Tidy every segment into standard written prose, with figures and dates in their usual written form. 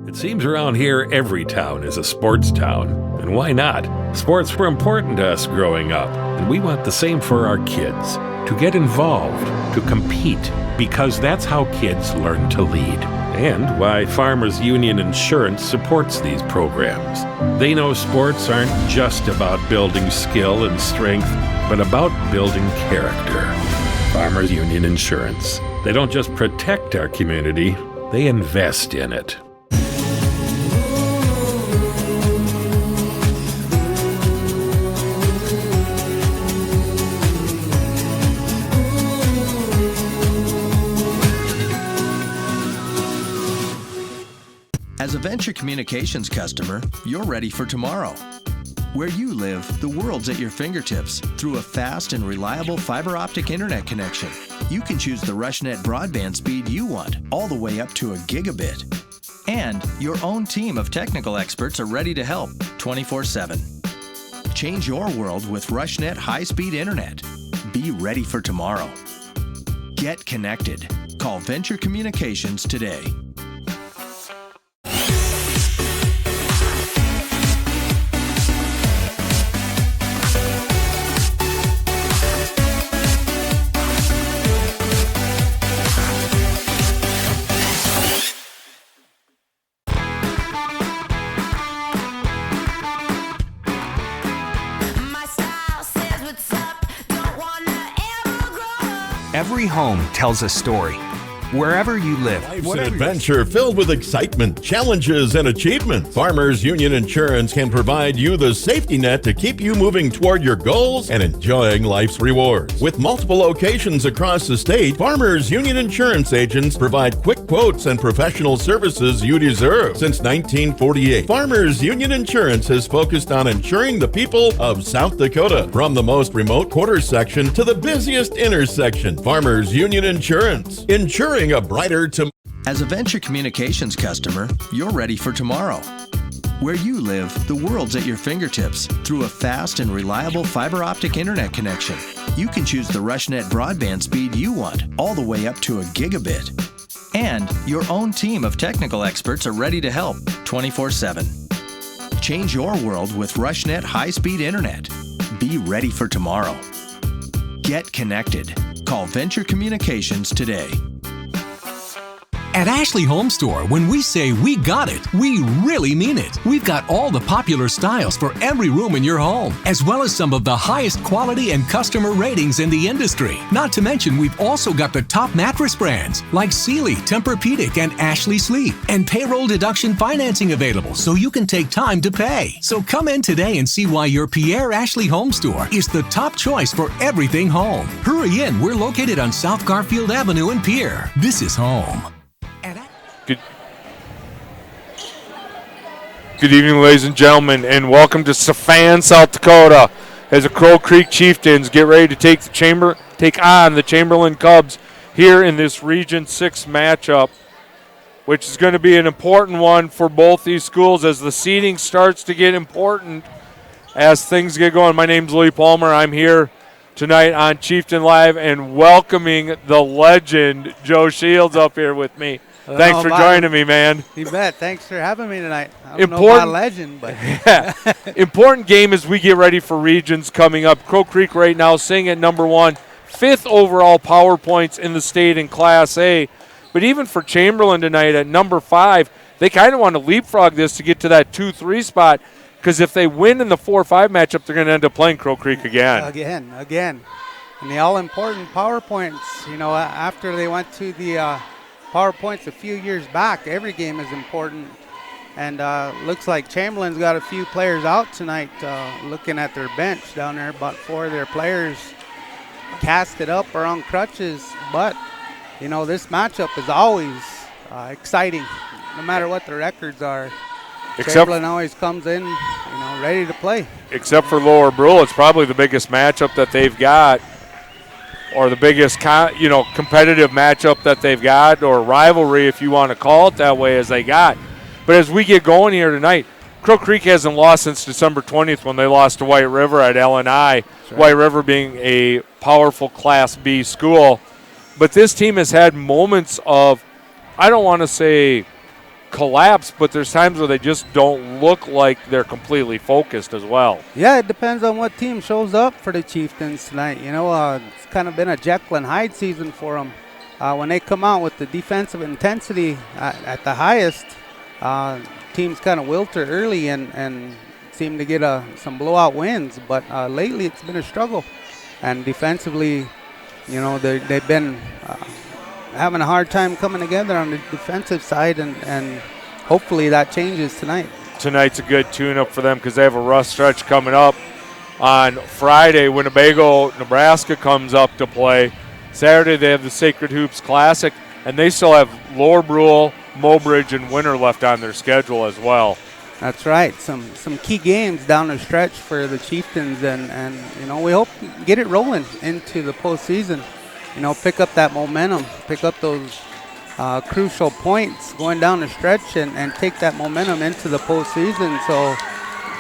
It seems around here every town is a sports town. And why not? Sports were important to us growing up, and we want the same for our kids. To get involved, to compete, because that's how kids learn to lead. And why Farmers Union Insurance supports these programs. They know sports aren't just about building skill and strength, but about building character. Farmers Union Insurance. They don't just protect our community, they invest in it. As a Venture Communications customer, you're ready for tomorrow. Where you live, the world's at your fingertips through a fast and reliable fiber optic internet connection. You can choose the RushNet broadband speed you want, all the way up to a gigabit. And your own team of technical experts are ready to help 24/7. Change your world with RushNet high-speed internet. Be ready for tomorrow. Get connected. Call Venture Communications today. Every home tells a story. Wherever you live. Life's an adventure filled with excitement, challenges, and achievement. Farmers Union Insurance can provide you the safety net to keep you moving toward your goals and enjoying life's rewards. With multiple locations across the state, Farmers Union Insurance agents provide quick quotes and professional services you deserve. Since 1948, Farmers Union Insurance has focused on insuring the people of South Dakota. From the most remote quarter section to the busiest intersection, Farmers Union Insurance. Insuring a brighter tomorrow. As a Venture Communications customer, you're ready for tomorrow. Where you live, the world's at your fingertips through a fast and reliable fiber optic internet connection. You can choose the RushNet broadband speed you want, all the way up to a gigabit. And your own team of technical experts are ready to help 24/7. Change your world with RushNet high-speed internet. Be ready for tomorrow. Get connected. Call Venture Communications today. At Ashley Home Store, when we say we got it, we really mean it. We've got all the popular styles for every room in your home, as well as some of the highest quality and customer ratings in the industry. Not to mention, we've also got the top mattress brands like Sealy, Tempur-Pedic, and Ashley Sleep, and payroll deduction financing available so you can take time to pay. So come in today and see why your Pierre Ashley Home Store is the top choice for everything home. Hurry in, we're located on South Garfield Avenue in Pierre. This is home. Good evening, ladies and gentlemen, and welcome to Stephan, South Dakota, as the Crow Creek Chieftains get ready to take on the Chamberlain Cubs here in this Region 6 matchup, which is going to be an important one for both these schools as the seeding starts to get important as things get going. My name's Lee Palmer. I'm here tonight on Chieftain Live and welcoming the legend, Joe Shields, up here with me. Thanks for joining me, man. You bet. Thanks for having me tonight. I don't know about a legend, but yeah. Important game as we get ready for regions coming up. Crow Creek right now sitting at number 1, 5th overall power points in the state in Class A. But even for Chamberlain tonight at number 5, they kind of want to leapfrog this to get to that 2-3 spot, because if they win in the 4-5 matchup, they're going to end up playing Crow Creek again. Again. And the all-important power points, after they went to the power points a few years back, every game is important. And looks like Chamberlain's got a few players out tonight. Looking at their bench down there, about 4 of their players casted up or on crutches. But, this matchup is always exciting, no matter what the records are. Chamberlain always comes in, ready to play. Except for Lower Brule, it's probably the biggest matchup that they've got, or the biggest competitive matchup that they've got, or rivalry if you want to call it that way, as they got. But as we get going here tonight, Crow Creek hasn't lost since December 20th when they lost to White River at LNI. Right. White River being a powerful Class B school. But this team has had moments of, I don't want to say collapse, but there's times where they just don't look like they're completely focused as well. Yeah, it depends on what team shows up for the Chieftains tonight. It's kind of been a Jekyll and Hyde season for them. When they come out with the defensive intensity at the highest, teams kind of wilter early and seem to get some blowout wins. But lately it's been a struggle. And defensively, they've been having a hard time coming together on the defensive side, and hopefully that changes tonight. Tonight's a good tune-up for them because they have a rough stretch coming up. On Friday, Winnebago, Nebraska comes up to play. Saturday, they have the Sacred Hoops Classic, and they still have Lower Brule, Mobridge, and Winter left on their schedule as well. That's right. Some key games down the stretch for the Chieftains, and we hope to get it rolling into the postseason. Pick up that momentum, pick up those crucial points going down the stretch, and take that momentum into the postseason. So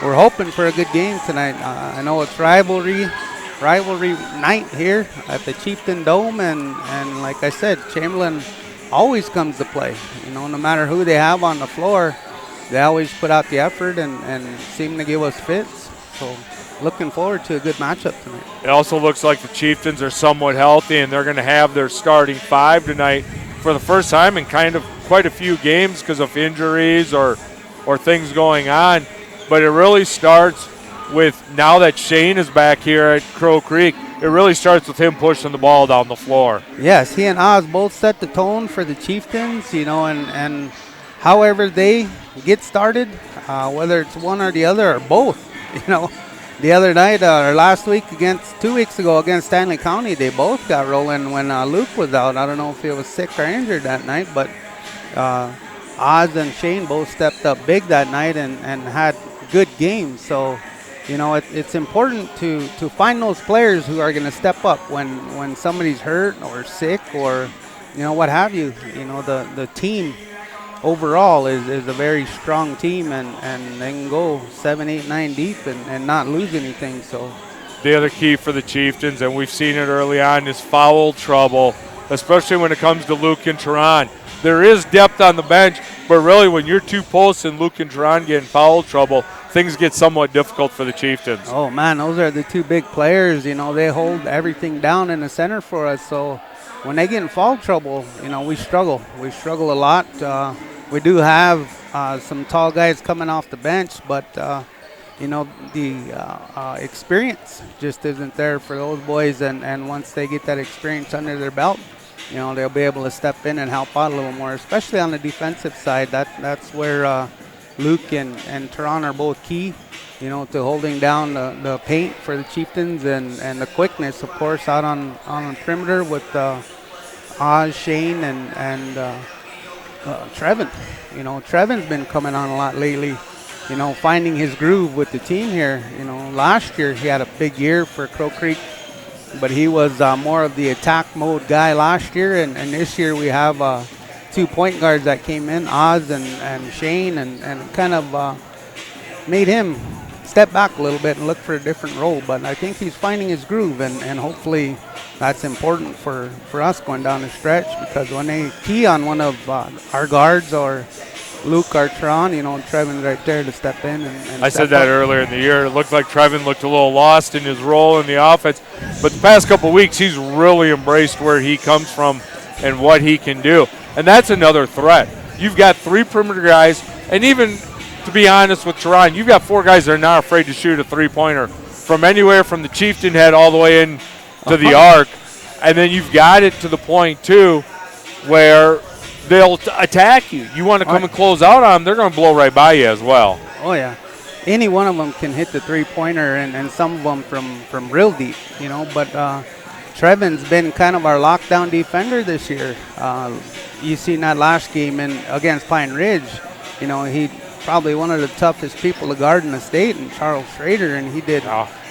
we're hoping for a good game tonight. I know it's rivalry night here at the Chieftain Dome, and like I said, Chamberlain always comes to play. No matter who they have on the floor, they always put out the effort and seem to give us fits. So looking forward to a good matchup tonight. It also looks like the Chieftains are somewhat healthy, and they're going to have their starting five tonight for the first time in kind of quite a few games because of injuries or things going on. But it really starts with, now that Shane is back here at Crow Creek, it really starts with him pushing the ball down the floor. Yes, he and Oz both set the tone for the Chieftains, and however they get started, whether it's one or the other or both, The other night, or last week, 2 weeks ago against Stanley County, they both got rolling when Luke was out. I don't know if he was sick or injured that night, but Oz and Shane both stepped up big that night and had good games. So, it's important to find those players who are going to step up when somebody's hurt or sick or, what have you. The team overall is a very strong team, and they can go 7, 8, 9 deep and not lose anything. So the other key for the Chieftains, and we've seen it early on, is foul trouble, especially when it comes to Luke and Teron. There is depth on the bench, but really when you're two posts and Luke and Teron get in foul trouble, things get somewhat difficult for the Chieftains. Oh, man, those are the two big players. They hold everything down in the center for us. So when they get in foul trouble, we struggle. We struggle a lot. We do have some tall guys coming off the bench, but, the experience just isn't there for those boys. And once they get that experience under their belt, they'll be able to step in and help out a little more, especially on the defensive side. That's where Luke and Teron are both key, to holding down the paint for the Chieftains and the quickness, of course, out on the perimeter with Oz, Shane, and Trevin. Trevin's been coming on a lot lately, finding his groove with the team here. Last year he had a big year for Crow Creek, but he was more of the attack mode guy last year, and this year we have 2 point guards that came in, Oz and Shane, and kind of made him step back a little bit and look for a different role. But I think he's finding his groove, and hopefully that's important for us going down the stretch, because when they key on one of our guards or Luke or Teron, Trevin's right there to step in. And I said that earlier in the year. It looked like Trevin looked a little lost in his role in the offense. But the past couple of weeks, he's really embraced where he comes from and what he can do. And that's another threat. You've got 3 perimeter guys, and even, to be honest with Teron, you've got 4 guys that are not afraid to shoot a three-pointer from anywhere from the Chieftain head all the way in to the arc. And then you've got it to the point, too, where they'll attack you. You want to come and close out on them, they're going to blow right by you as well. Oh, yeah. Any one of them can hit the three-pointer, and some of them from real deep, But Trevin's been kind of our lockdown defender this year. You seen that last game against Pine Ridge. He probably one of the toughest people to guard in the state, and Charles Schrader, and he did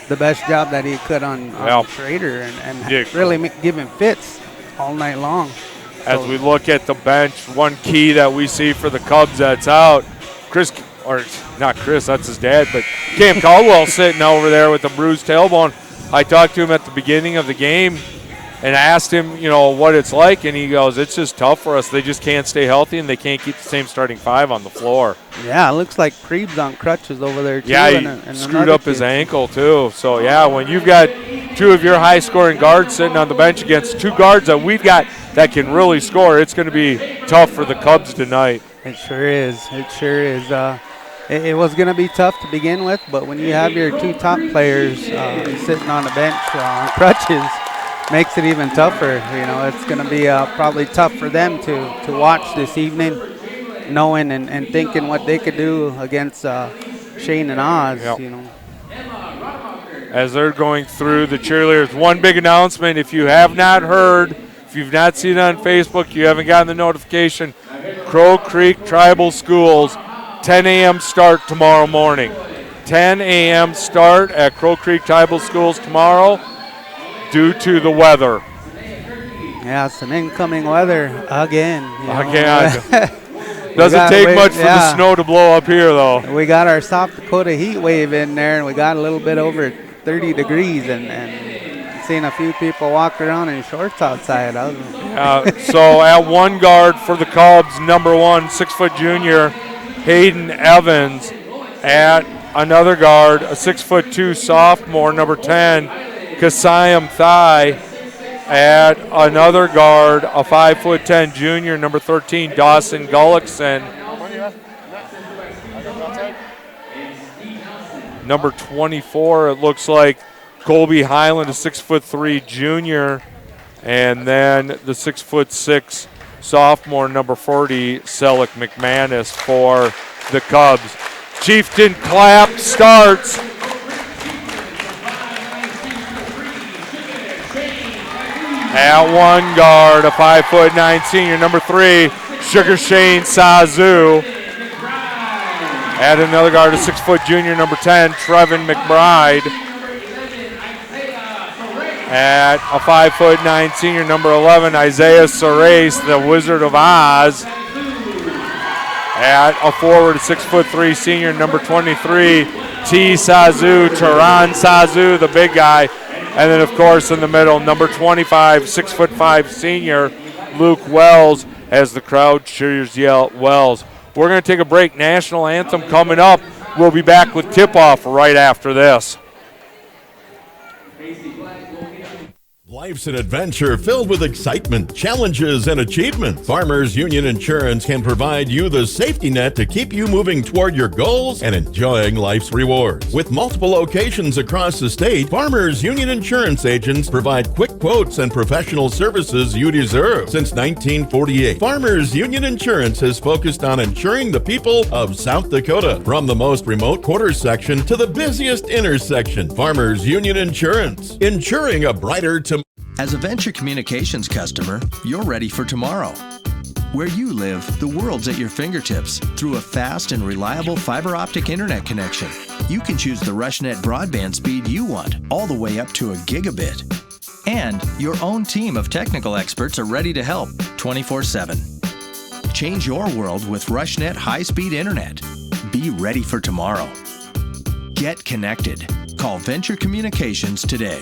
the best job that he could on Schrader and really give him fits all night long. As we look at the bench, one key that we see for the Cubs that's out, not Chris, that's his dad, but Cam Caldwell sitting over there with a bruised tailbone. I talked to him at the beginning of the game, and asked him, what it's like, and he goes, it's just tough for us. They just can't stay healthy, and they can't keep the same starting five on the floor. Yeah, it looks like Preeb's on crutches over there, too. Yeah, he screwed up his ankle, too. So, yeah, when you've got two of your high-scoring guards sitting on the bench against two guards that we've got that can really score, it's going to be tough for the Cubs tonight. It sure is. It sure is. It was going to be tough to begin with, but when you have your two top players sitting on the bench on crutches, makes it even tougher. It's going to be probably tough for them to watch this evening, knowing and thinking what they could do against Shane and Oz. Yep. As they're going through the cheerleaders, one big announcement: if you have not heard, if you've not seen it on Facebook, you haven't gotten the notification, Crow Creek Tribal Schools, 10 a.m. start tomorrow morning. 10 a.m. start at Crow Creek Tribal Schools tomorrow due to the weather. Yeah, some incoming weather again. Doesn't take much for the snow to blow up here, though. We got our South Dakota heat wave in there, and we got a little bit over 30 degrees, and seen a few people walk around in shorts outside. So at one guard for the Cubs, number 1, 6-foot junior, Hayden Evans. At another guard, a 6'2" sophomore, number 10, Kasayam Thai. At another guard, a 5'10" junior, number 13, Dawson Gullickson. Number 24, it looks like Colby Highland, a 6'3" junior, and then the 6'6" sophomore, number 40, Selleck McManus for the Cubs. Chieftain clap starts. At one guard, a 5'9" senior, number 3, Sugar Shane Sazu. At another guard, a 6-foot junior, number 10, Trevin McBride. At a 5'9" senior, number 11, Isaiah Sorace, the Wizard of Oz. At a forward, a 6'3" senior, number 23, T. Sazu, Taran Sazu, the big guy. And then, of course, in the middle, number 25, 6'5" senior, Luke Wells, as the crowd cheers yell, Wells. We're going to take a break. National anthem coming up. We'll be back with tip-off right after this. Life's an adventure filled with excitement, challenges, and achievement. Farmers Union Insurance can provide you the safety net to keep you moving toward your goals and enjoying life's rewards. With multiple locations across the state, Farmers Union Insurance agents provide quick quotes and professional services you deserve. Since 1948, Farmers Union Insurance has focused on insuring the people of South Dakota. From the most remote quarter section to the busiest intersection, Farmers Union Insurance, insuring a brighter tomorrow. As a Venture Communications customer, you're ready for tomorrow. Where you live, the world's at your fingertips through a fast and reliable fiber optic internet connection. You can choose the RushNet broadband speed you want, all the way up to a gigabit. And your own team of technical experts are ready to help 24/7. Change your world with RushNet high-speed internet. Be ready for tomorrow. Get connected. Call Venture Communications today.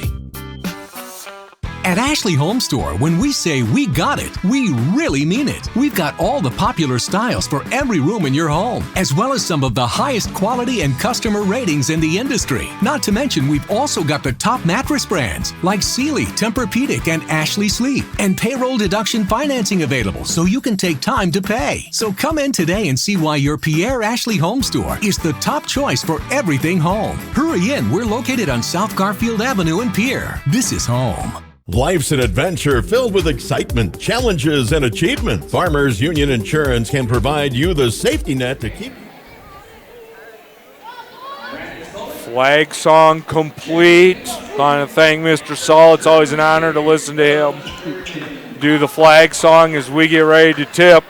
At Ashley Home Store, when we say we got it, we really mean it. We've got all the popular styles for every room in your home, as well as some of the highest quality and customer ratings in the industry. Not to mention, we've also got the top mattress brands like Sealy, Tempur-Pedic, and Ashley Sleep, and payroll deduction financing available so you can take time to pay. So come in today and see why your Pierre Ashley Home Store is the top choice for everything home. Hurry in, we're located on South Garfield Avenue in Pierre. This is home. Life's an adventure filled with excitement, challenges, and achievement. Farmers Union Insurance can provide you the safety net to keep. Flag song complete. Want to thank Mr. Saul. It's always an honor to listen to him do the flag song as we get ready to tip.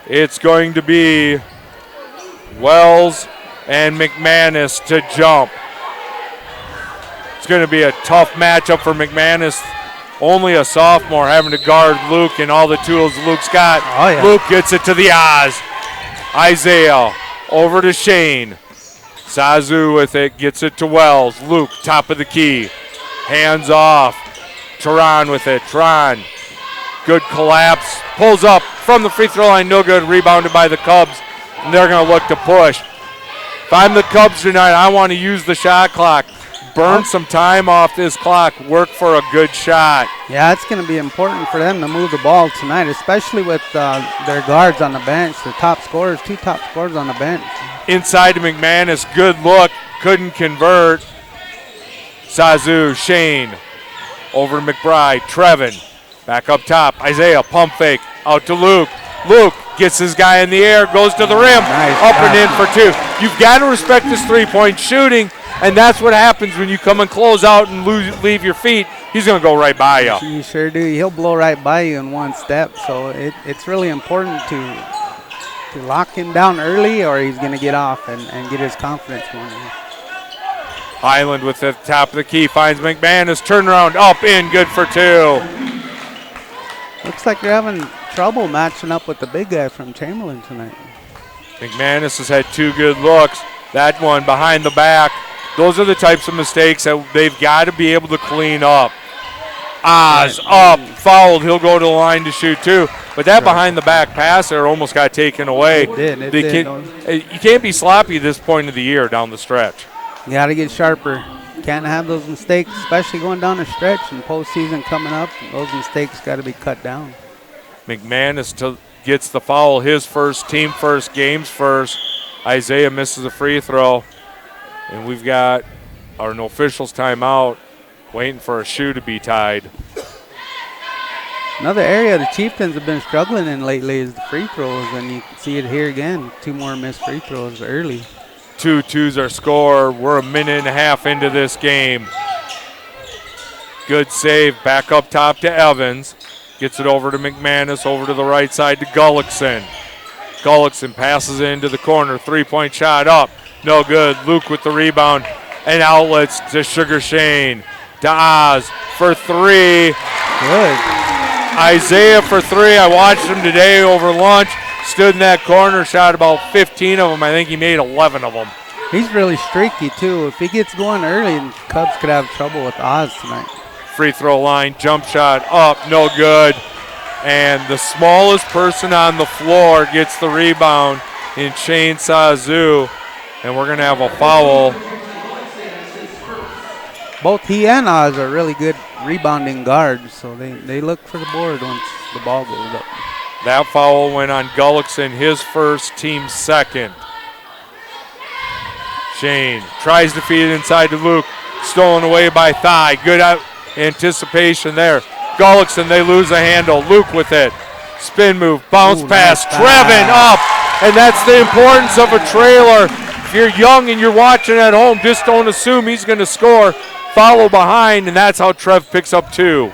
It's going to be Wells and McManus to jump. It's going to be a tough matchup for McManus. Only a sophomore having to guard Luke and all the tools Luke's got. Oh, yeah. Luke gets it to the Oz. Isaiah over to Shane. Sazu with it, gets it to Wells. Luke, top of the key. Hands off Teron with it. Teron, good collapse. Pulls up from the free throw line, no good. Rebounded by the Cubs, and they're going to look to push. If I'm the Cubs tonight, I want to use the shot clock. Burn some time off this clock. Work for a good shot. Yeah, it's going to be important for them to move the ball tonight, especially with their guards on the bench, the top scorers, 2 top scorers on the bench. Inside to McManus, good look, couldn't convert. Sazu, Shane, over to McBride, Trevin, back up top. Isaiah, pump fake, out to Luke. Luke gets his guy in the air, goes to the rim, nice up pass. and in for 2. You've got to respect this three-point shooting, and that's what happens when you come and close out and leave your feet. He's going to go right by you. You sure do. He'll blow right by you in one step, so it's really important to lock him down early, or he's going to get off and get his confidence going. Highland with the top of the key, finds McManus, turnaround, up, in, good for 2. Looks like they're having trouble matching up with the big guy from Chamberlain tonight. McManus has had 2 good looks. That one behind the back. Those are the types of mistakes that they've got to be able to clean up. Oz up, fouled. He'll go to the line to shoot 2. But that behind the back pass there almost got taken away. It did. You can't be sloppy at this point of the year down the stretch. You got to get sharper. Can't have those mistakes, especially going down the stretch and postseason coming up. Those mistakes got to be cut down. McManus gets the foul, his first, team first, games first. Isaiah misses a free throw. And we've got our officials timeout, waiting for a shoe to be tied. Another area the Chieftains have been struggling in lately is the free throws, and you can see it here again. 2 more missed free throws early. 2-2's our score. We're a minute and a half into this game. Good save, back up top to Evans. Gets it over to McManus, over to the right side to Gullickson. Gullickson passes into the corner, 3-point shot up. No good. Luke with the rebound and outlets to Sugar Shane. To Oz for 3. Good. Isaiah for 3. I watched him today over lunch. Stood in that corner, shot about 15 of them. I think he made 11 of them. He's really streaky, too. If he gets going early, the Cubs could have trouble with Oz tonight. Free throw line, jump shot up, no good. And the smallest person on the floor gets the rebound in Shane Sazu. And we're going to have a foul. Both he and Oz are really good rebounding guards, so they look for the board once the ball goes up. That foul went on Gullickson, his first, team second. Shane tries to feed it inside to Luke. Stolen away by Thigh. Good anticipation there. Gullickson, they lose the handle. Luke with it. Spin move, bounce pass. Nice Trevin up. And that's the importance of a trailer. If you're young and you're watching at home, just don't assume he's going to score. Follow behind, and that's how Trev picks up 2.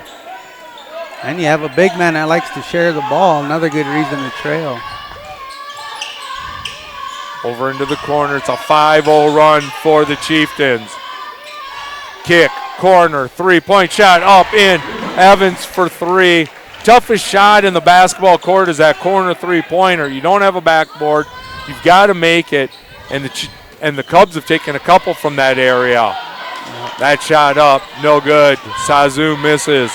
And you have a big man that likes to share the ball. Another good reason to trail. Over into the corner. It's a 5-0 run for the Chieftains. Kick, corner, 3-point shot, up, in. Evans for 3. Toughest shot in the basketball court is that corner 3-pointer. You don't have a backboard. You've got to make it. And the Cubs have taken a couple from that area. That shot up, no good. Sazu misses.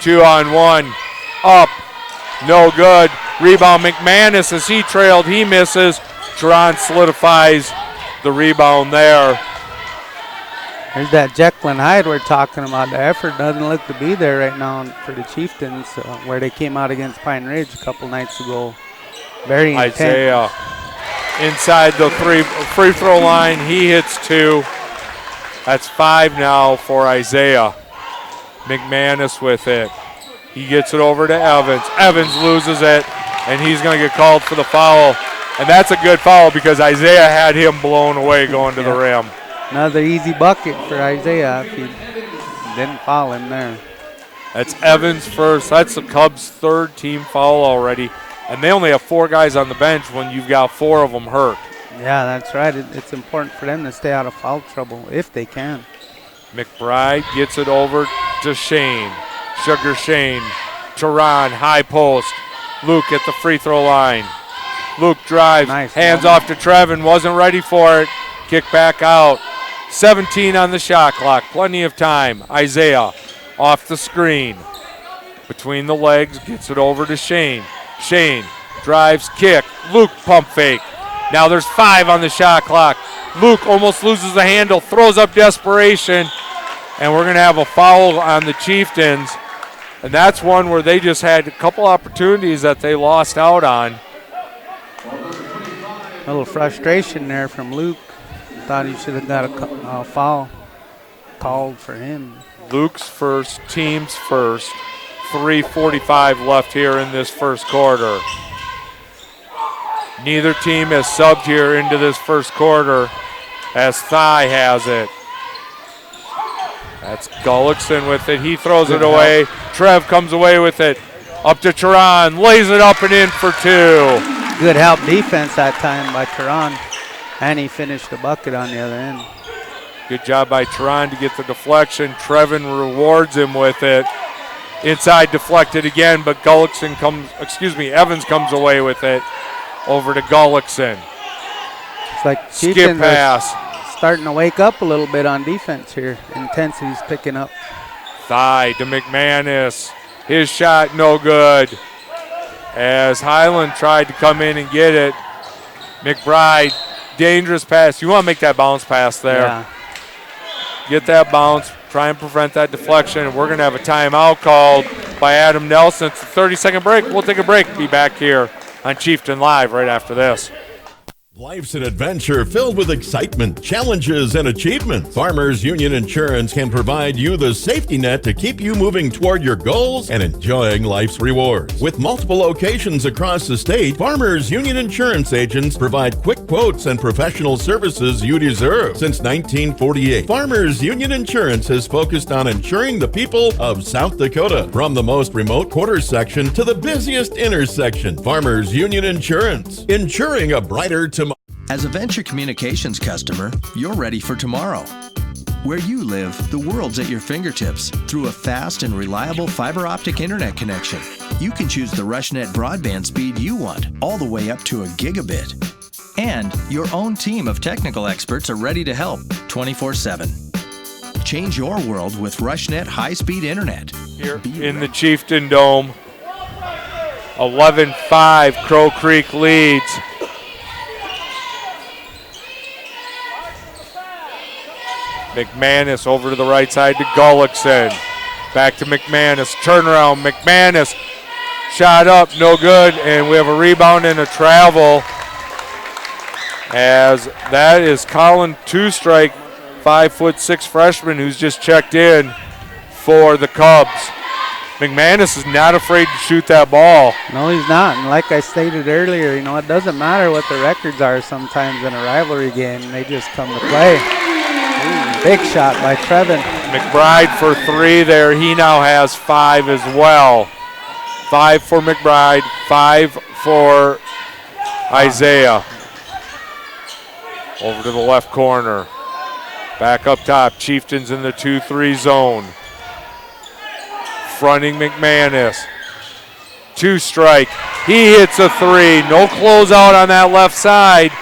2-on-1, up, no good. Rebound McManus as he trailed, he misses. Teron solidifies the rebound there. There's that Jekyll and Hyde we're talking about. The effort doesn't look to be there right now for the Chieftains, where they came out against Pine Ridge a couple nights ago. Very intense. Isaiah inside the free throw line, he hits 2. That's 5 now for Isaiah. McManus with it. He gets it over to Evans. Evans loses it, and he's going to get called for the foul. And that's a good foul because Isaiah had him blown away going to the rim. Another easy bucket for Isaiah if he didn't foul him there. That's Evans first. That's the Cubs' 3rd team foul already. And they only have 4 guys on the bench when you've got 4 of them hurt. Yeah, that's right. It's important for them to stay out of foul trouble if they can. McBride gets it over to Shane. Sugar Shane. Teron, high post. Luke at the free throw line. Luke drives, nice hands off to Trevin, wasn't ready for it. Kick back out. 17 on the shot clock, plenty of time. Isaiah off the screen. Between the legs, gets it over to Shane. Shane drives, kick. Luke pump fake. Now there's 5 on the shot clock. Luke almost loses the handle, throws up desperation, and we're going to have a foul on the Chieftains. And that's one where they just had a couple opportunities that they lost out on. A little frustration there from Luke. Thought he should have got a foul called for him. Luke's first, team's first. 3:45 left here in this first quarter. Neither team has subbed here into this first quarter as Thigh has it. That's Gullickson with it. He throws it away. Trev comes away with it. Up to Turan. Lays it up and in for 2. Good help defense that time by Turan. And he finished the bucket on the other end. Good job by Turan to get the deflection. Trevin rewards him with it. Inside deflected again, but Evans comes away with it. Over to Gullickson. It's like skip Chieftains pass. Starting to wake up a little bit on defense here. Intensity's picking up. Thigh to McManus. His shot no good. As Highland tried to come in and get it. McBride, dangerous pass. You want to make that bounce pass there. Yeah. Get that bounce. Try and prevent that deflection. And we're going to have a timeout called by Adam Nelson. It's a 30-second break. We'll take a break. Be back here on Chieftain Live right after this. Life's an adventure filled with excitement, challenges, and achievement. Farmers Union Insurance can provide you the safety net to keep you moving toward your goals and enjoying life's rewards. With multiple locations across the state, Farmers Union Insurance agents provide quick quotes and professional services you deserve. Since 1948, Farmers Union Insurance has focused on insuring the people of South Dakota. From the most remote quarter section to the busiest intersection, Farmers Union Insurance, insuring a brighter tomorrow. As a Venture Communications customer, you're ready for tomorrow. Where you live, the world's at your fingertips through a fast and reliable fiber optic internet connection. You can choose the RushNet broadband speed you want, all the way up to a gigabit. And your own team of technical experts are ready to help 24/7. Change your world with RushNet high-speed internet. Here in the Chieftain Dome, 11-5, Crow Creek leads. McManus over to the right side to Gullickson. Back to McManus. Turnaround. McManus. Shot up. No good. And we have a rebound and a travel. As that is Colin Two-Strike, 5'6" freshman who's just checked in for the Cubs. McManus is not afraid to shoot that ball. No, he's not. And like I stated earlier, it doesn't matter what the records are sometimes in a rivalry game. They just come to play. Ooh, big shot by Trevin. McBride for 3 there. He now has 5 as well. 5 for McBride, 5 for Isaiah. Over to the left corner. Back up top. Chieftains in the 2-3 zone. Fronting McManus. Two-strike. He hits a 3. No closeout on that left side.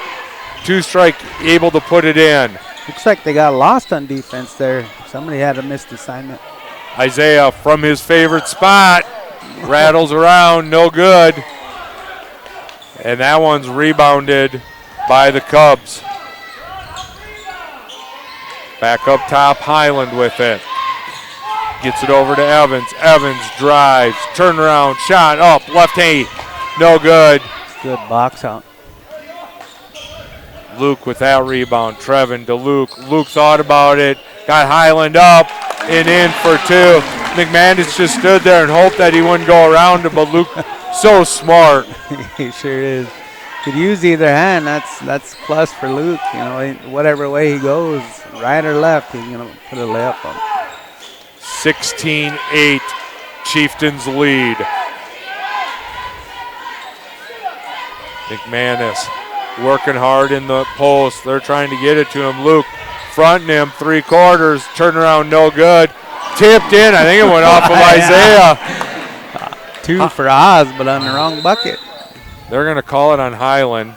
Two-strike able to put it in. Looks like they got lost on defense there. Somebody had a missed assignment. Isaiah from his favorite spot. Rattles around. No good. And that one's rebounded by the Cubs. Back up top, Highland with it. Gets it over to Evans. Evans drives. Turnaround. Shot up. Left hand. No good. Good box out. Luke with that rebound. Trevin to Luke. Luke thought about it. Got Highland up and in for 2. McManus just stood there and hoped that he wouldn't go around him, but Luke so smart. He sure is. Could use either hand. That's plus for Luke. Whatever way he goes, right or left, he's gonna put a layup on. 16-8, Chieftains lead. McManus working hard in the post. They're trying to get it to him. Luke fronting him, 3/4. Turnaround, no good. Tipped in. I think it went off of Isaiah. 2 for Oz, but on the wrong bucket. They're going to call it on Highland.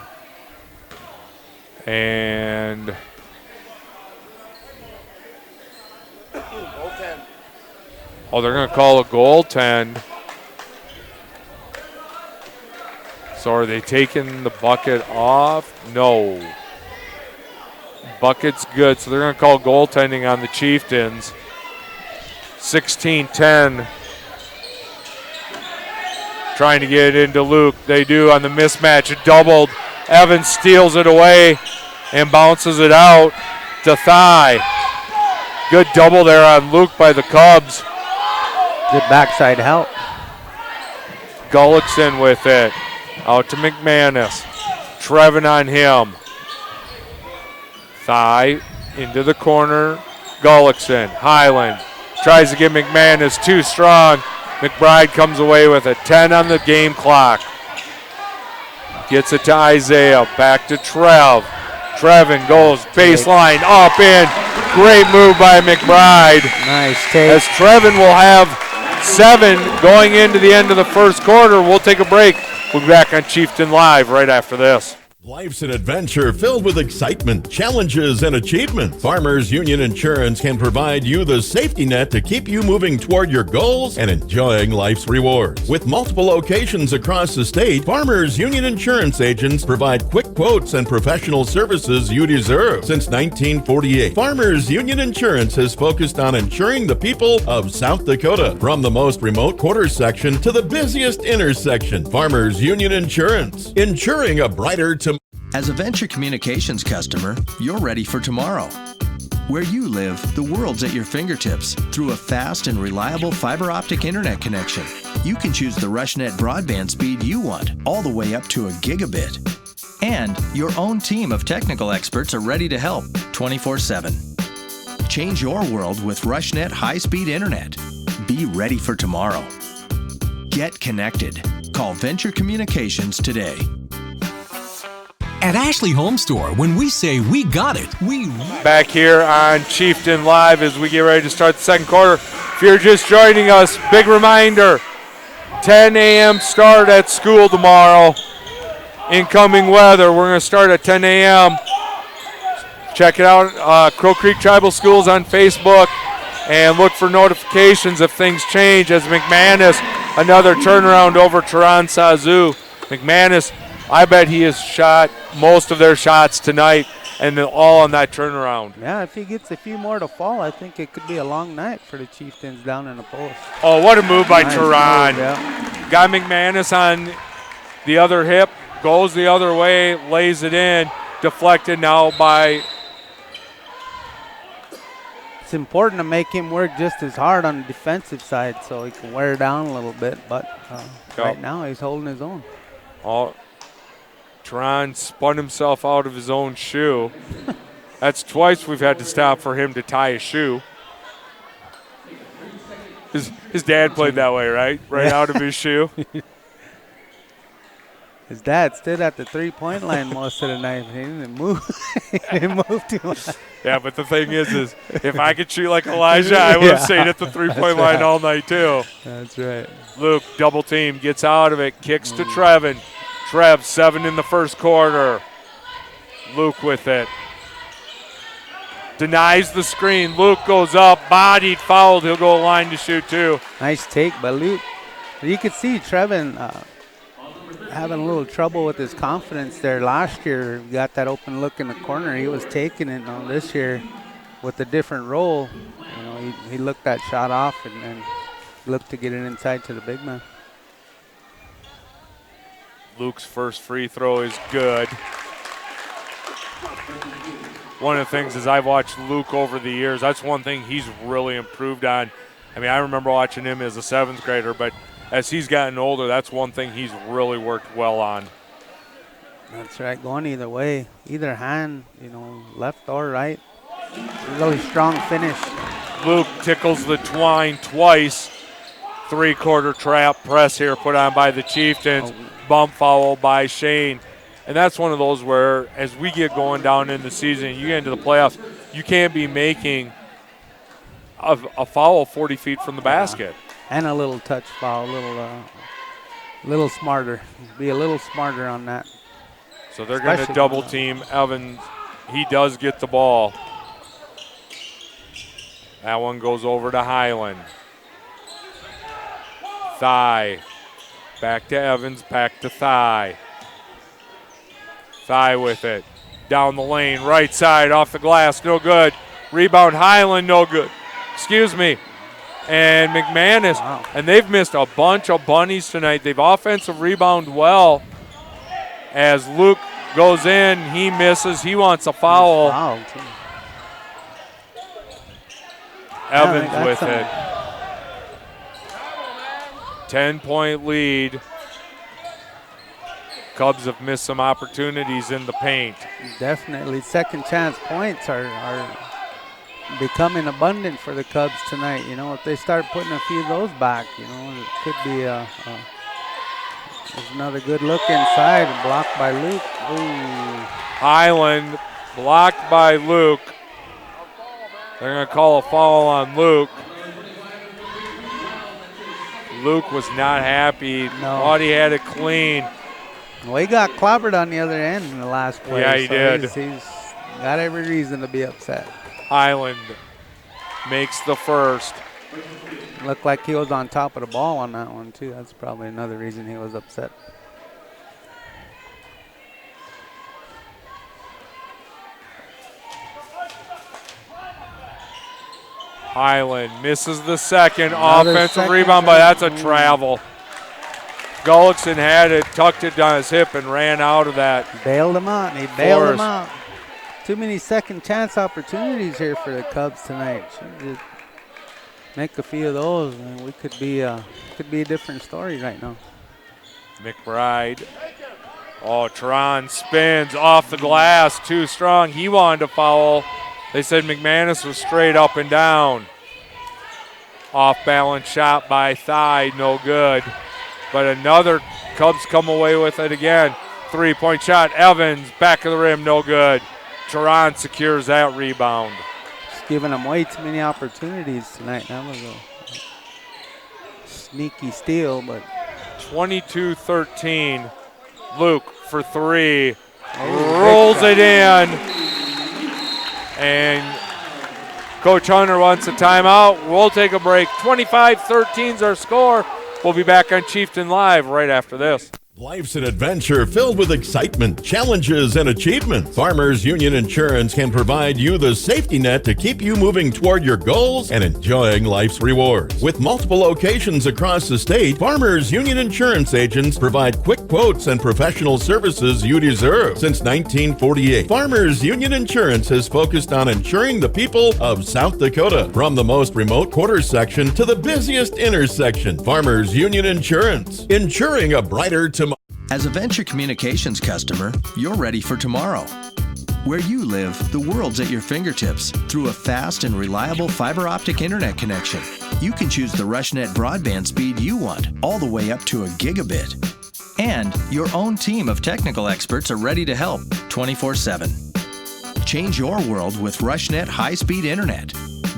And Oh, they're going to call a goaltend. So are they taking the bucket off? No. Bucket's good, so they're going to call goaltending on the Chieftains. 16-10. Trying to get it into Luke. They do on the mismatch. It doubled. Evans steals it away and bounces it out to Thigh. Good double there on Luke by the Cubs. Good backside help. Gullickson with it. Out to McManus. Trevin on him. Thigh into the corner. Gullickson. Highland tries to get McManus too strong. McBride comes away with it. 10 on the game clock. Gets it to Isaiah. Back to Trev. Trevin goes baseline up in. Great move by McBride. Nice take. As Trevin will have 7 going into the end of the first quarter. We'll take a break. We'll be back on Chieftain Live right after this. Life's an adventure filled with excitement, challenges, and achievement. Farmers Union Insurance can provide you the safety net to keep you moving toward your goals and enjoying life's rewards. With multiple locations across the state, Farmers Union Insurance agents provide quick quotes and professional services you deserve. Since 1948, Farmers Union Insurance has focused on insuring the people of South Dakota. From the most remote quarter section to the busiest intersection, Farmers Union Insurance, insuring a brighter tomorrow. As a Venture Communications customer, you're ready for tomorrow. Where you live, the world's at your fingertips through a fast and reliable fiber optic internet connection. You can choose the RushNet broadband speed you want, all the way up to a gigabit. And your own team of technical experts are ready to help 24/7. Change your world with RushNet high-speed internet. Be ready for tomorrow. Get connected. Call Venture Communications today. At Ashley Home Store, when we say we got it, we Back here on Chieftain Live as we get ready to start the second quarter. If you're just joining us, big reminder, 10 a.m. start at school tomorrow. Incoming weather, we're going to start at 10 a.m. Check it out, Crow Creek Tribal Schools on Facebook, and look for notifications if things change. As McManus, another turnaround over Tehran Sazu. McManus, I bet he has shot most of their shots tonight, and they're all on that turnaround. Yeah, if he gets a few more to fall, I think it could be a long night for the Chieftains down in the post. Oh, what a move by Nice Tehran. move, yeah. Got McManus on the other hip, goes the other way, lays it in, deflected now by... It's important to make him work just as hard on the defensive side so he can wear down a little bit, but right now he's holding his own. Tehran spun himself out of his own shoe. That's twice we've had to stop for him to tie a shoe. His dad played that way, right? Right out of his shoe. His dad stood at the three-point line most of the night. He didn't move. He didn't move too much. Yeah, but the thing is if I could shoot like Elijah, I would have stayed at the three-point line all night too. That's right. Luke, double team, gets out of it, kicks to Trevin. Trev, 7 in the first quarter. Luke with it. Denies the screen. Luke goes up, bodied, fouled. He'll go line to shoot too. Nice take by Luke. You could see Trevin having a little trouble with his confidence there last year. He got that open look in the corner. He was taking it on this year with a different role. You know, he looked that shot off and then looked to get it inside to the big man. Luke's first free throw is good. One of the things is I've watched Luke over the years, that's one thing he's really improved on. I mean, I remember watching him as a 7th grader, but as he's gotten older, that's one thing he's really worked well on. That's right, going either way, either hand, you know, left or right. Really strong finish. Luke tickles the twine twice. 3-quarter trap press here put on by the Chieftains. Bump foul by Shane. And that's one of those where as we get going down in the season, you get into the playoffs, you can't be making a foul 40 feet from the basket. And a little touch foul, little smarter. Be a little smarter on that. So they're going to double team Evans. He does get the ball. That one goes over to Highland. Thigh. Back to Evans, back to Thigh. Thigh with it. Down the lane, right side, off the glass, no good. Rebound, Highland, no good. Excuse me. And McManus. Wow. And they've missed a bunch of bunnies tonight. They've offensive rebound well. As Luke goes in, he misses. He wants a foul. Foul, too. Evans Yeah, with some- it. 10-point lead. Cubs have missed some opportunities in the paint. Definitely second chance points are becoming abundant for the Cubs tonight. You know, if they start putting a few of those back, you know, it could be there's another good look inside, blocked by Luke. Ooh. Highland blocked by Luke. They're going to call a foul on Luke. Luke was not happy. No. Thought he had it clean. Well, he got clobbered on the other end in the last play. Yeah, he did. He's got every reason to be upset. Highland makes the first. Looked like he was on top of the ball on that one, too. That's probably another reason he was upset. Highland misses the second. Another Offensive second rebound, but that's a time. travel. Gullickson had it, tucked it down his hip, and ran out of that. Bailed him out, and he bailed him Force. out. Too many second chance opportunities here for the Cubs tonight. Should just make a few of those, and we could be a different story right now. McBride. Oh, Tron spins off the glass, too strong. He wanted to foul. They said McManus was straight up and down. Off balance shot by Thigh, no good. But another Cubs come away with it again. 3-point shot, Evans, back of the rim, no good. Tron secures that rebound. Just giving them way too many opportunities tonight. That was a sneaky steal, but 22-13. Luke for three. Rolls it in. And Coach Hunter wants a timeout. We'll take a break. 25-13 is our score. We'll be back on Chieftain Live right after this. Life's an adventure filled with excitement, challenges, and achievement. Farmers Union Insurance can provide you the safety net to keep you moving toward your goals and enjoying life's rewards. With multiple locations across the state, Farmers Union Insurance agents provide quick quotes and professional services you deserve. Since 1948, Farmers Union Insurance has focused on insuring the people of South Dakota. From the most remote quarter section to the busiest intersection, Farmers Union Insurance, insuring a brighter tomorrow. As a Venture Communications customer, you're ready for tomorrow. Where you live, the world's at your fingertips through a fast and reliable fiber optic internet connection. You can choose the RushNet broadband speed you want, all the way up to a gigabit. And your own team of technical experts are ready to help 24/7. Change your world with RushNet high-speed internet.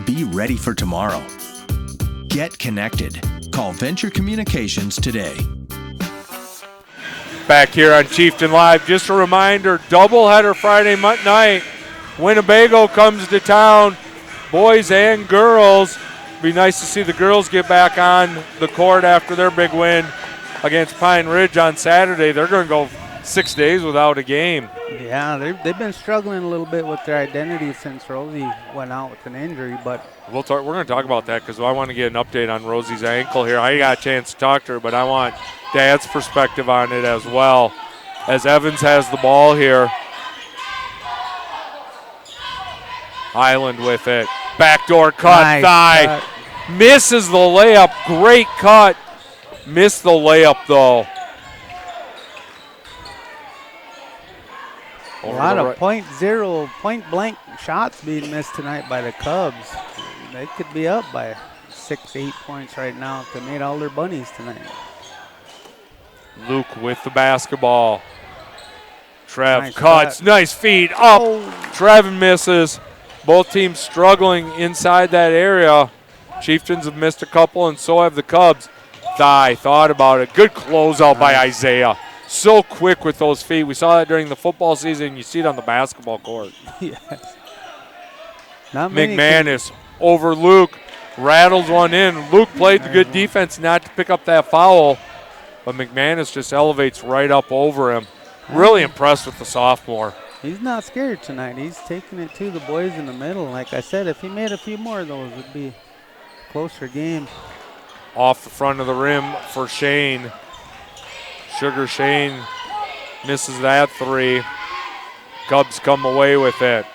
Be ready for tomorrow. Get connected. Call Venture Communications today. Back here on Chieftain Live, just a reminder, doubleheader Friday night. Winnebago comes to town, boys and girls. Be nice to see the girls get back on the court after their big win against Pine Ridge on Saturday. They're going to go 6 days without a game. yeah, they've been struggling a little bit with their identity since Rosie went out with an injury, but We're going to talk about that because I want to get an update on Rosie's ankle here. I got a chance to talk to her, but I want Dad's perspective on it as well. As Evans has the ball here. Highland with it. Backdoor cut, Nice Thigh. cut. Misses the layup. Great cut. Missed the layup, though. a lot of point blank shots being missed tonight by the Cubs. They could be up by 6-8 points right now if they made all their bunnies tonight. Luke with the basketball. Trev Nice cuts. cut. Nice feed up. Oh. Trev misses. Both teams struggling inside that area. Chieftains have missed a couple, and so have the Cubs. Thigh thought about it. Good closeout by Isaiah. So quick with those feet. We saw that during the football season. You see it on the basketball court. Yes. Not many McManus over Luke. rattles one in. Luke played the good defense not to pick up that foul, but McManus just elevates right up over him. Really impressed with the sophomore. He's not scared tonight. He's taking it to the boys in the middle. Like I said, if he made a few more of those, it would be a closer game. Off the front of the rim for Shane. Sugar Shane misses that three. Cubs come away with it.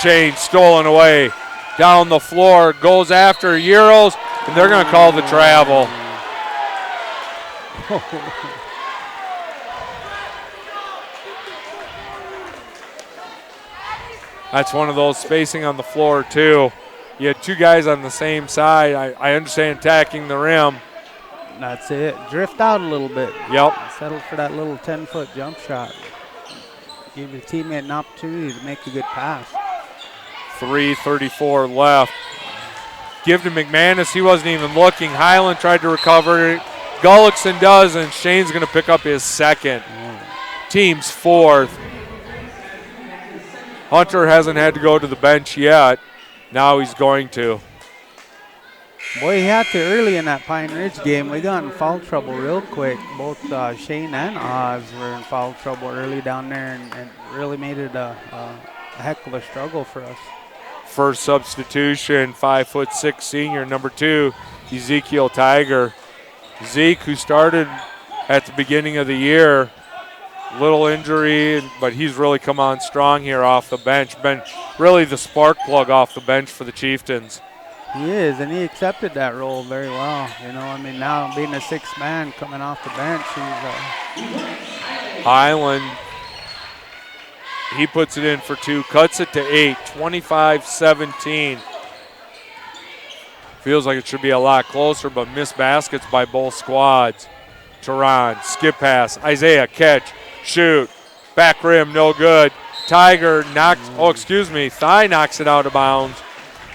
Shane stolen away. Down the floor, goes after Euros, and they're going to call the travel. That's one of those spacing on the floor, too. You had two guys on the same side. I understand attacking the rim. That's it. Drift out a little bit. Yep. Settle for that little 10-foot jump shot. Give your teammate an opportunity to make a good pass. 3:34 left. Give to McManus. He wasn't even looking. Highland tried to recover. Gullickson does, and Shane's going to pick up his second. Team's fourth. Hunter hasn't had to go to the bench yet. Now he's going to. Boy, he had to early in that Pine Ridge game. We got in foul trouble real quick. Both Shane and Oz were in foul trouble early down there, and really made it a heck of a struggle for us. First substitution, 5'6" senior, number 2, Ezekiel Tiger. Zeke, who started at the beginning of the year, little injury, but he's really come on strong here off the bench. Been really the spark plug off the bench for the Chieftains. He is, and he accepted that role very well. You know, I mean, now being a sixth man coming off the bench, he's Highland, he puts it in for 2, cuts it to 8, 25-17. Feels like it should be a lot closer, but missed baskets by both squads. Tehran, skip pass, Isaiah, catch, shoot, back rim, no good. Tiger knocks, Thigh knocks it out of bounds.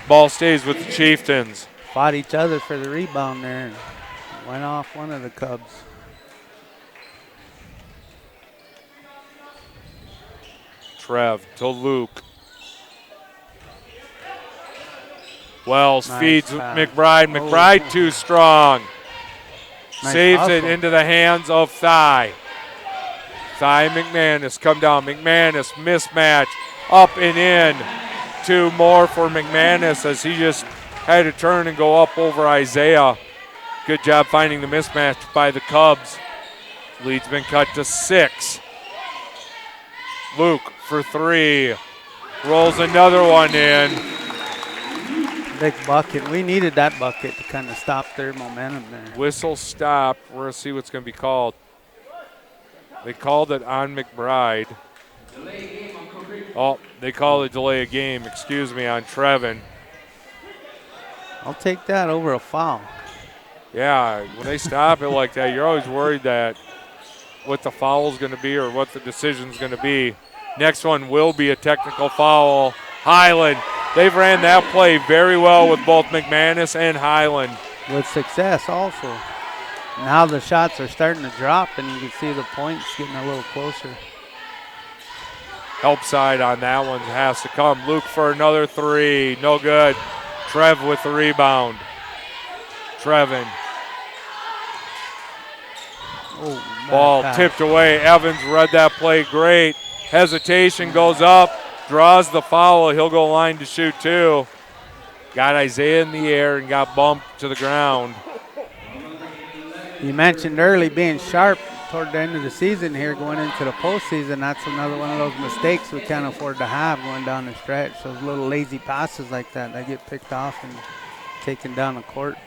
Ball stays with the Chieftains. Fought each other for the rebound there and went off one of the Cubs. Trev to Luke. Wells feeds McBride. McBride too strong. Saves it into the hands of Thigh. Thigh McManus come down. McManus mismatch. Up and in. 2 more for McManus as he just had to turn and go up over Isaiah. Good job finding the mismatch by the Cubs. Lead's been cut to 6. Luke for 3. Rolls another one in. Big bucket. We needed that bucket to kind of stop their momentum there. Whistle stop. We're going to see what's going to be called. They called it on McBride. Oh, they call it delay a game, on Trevin. I'll take that over a foul. Yeah, when they stop it like that, you're always worried that what the foul's going to be or what the decision's going to be. Next one will be a technical foul. Highland, they've ran that play very well with both McManus and Highland. With success also. Now the shots are starting to drop, and you can see the points getting a little closer. Help side on that one has to come. Luke for another 3. No good. Trev with the rebound. Trevin. Ball tipped away. Evans read that play great. Hesitation goes up. Draws the foul. He'll go line to shoot 2. Got Isaiah in the air and got bumped to the ground. You mentioned early being sharp toward the end of the season here, going into the postseason. That's another one of those mistakes we can't afford to have going down the stretch. Those little lazy passes like that, they get picked off and taken down the court.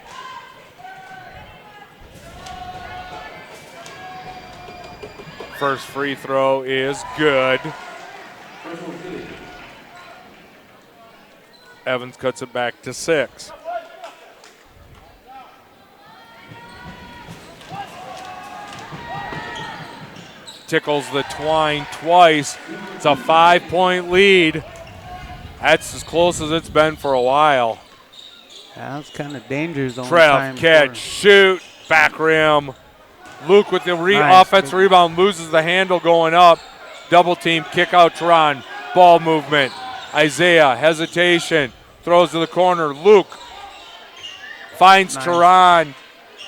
First free throw is good. Evans cuts it back to 6. Tickles the twine twice. It's a 5-point lead. That's as close as it's been for a while. Yeah, that's kind of dangerous. Trev, catch, shoot, back rim. Luke with the offensive rebound, loses the handle going up. Double team, kick out Tehran. Ball movement. Isaiah, hesitation. throws to the corner. Luke finds Tehran,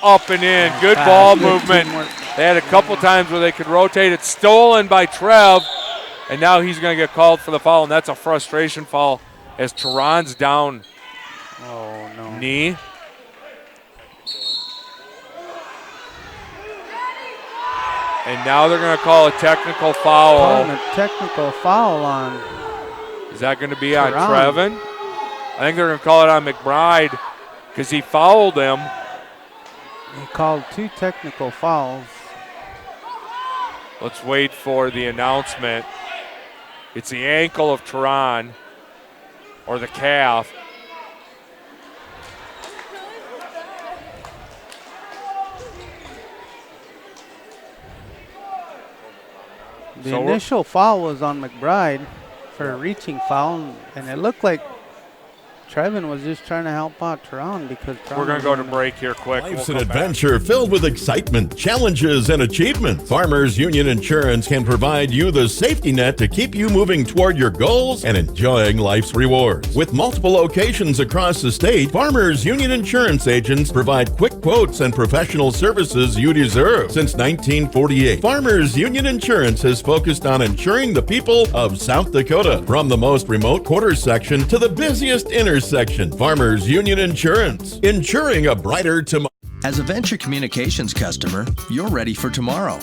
up and in. Good ball movement. They had a couple times where they could rotate it. Stolen by Trev, and now he's going to get called for the foul, and that's a frustration foul as Tehran's down. Oh, no. Knee. And now they're going to call a technical foul. Calling a technical foul on. Is that going to be on Tehran. Trevin? I think they're going to call it on McBride because he fouled him. He called 2 technical fouls. Let's wait for the announcement. It's the ankle of Tehran, or the calf. The initial foul was on McBride for a reaching foul, and it looked like Trevin was just trying to help out Tehran because We're going to go to break here quick. Life's an adventure filled with excitement, challenges, and achievements. Farmers Union Insurance can provide you the safety net to keep you moving toward your goals and enjoying life's rewards. With multiple locations across the state, Farmers Union Insurance agents provide quick quotes and professional services you deserve. Since 1948, Farmers Union Insurance has focused on insuring the people of South Dakota. From the most remote quarter section to the busiest intersection, Farmers Union Insurance, insuring a brighter tomorrow. As a Venture Communications customer, you're ready for tomorrow.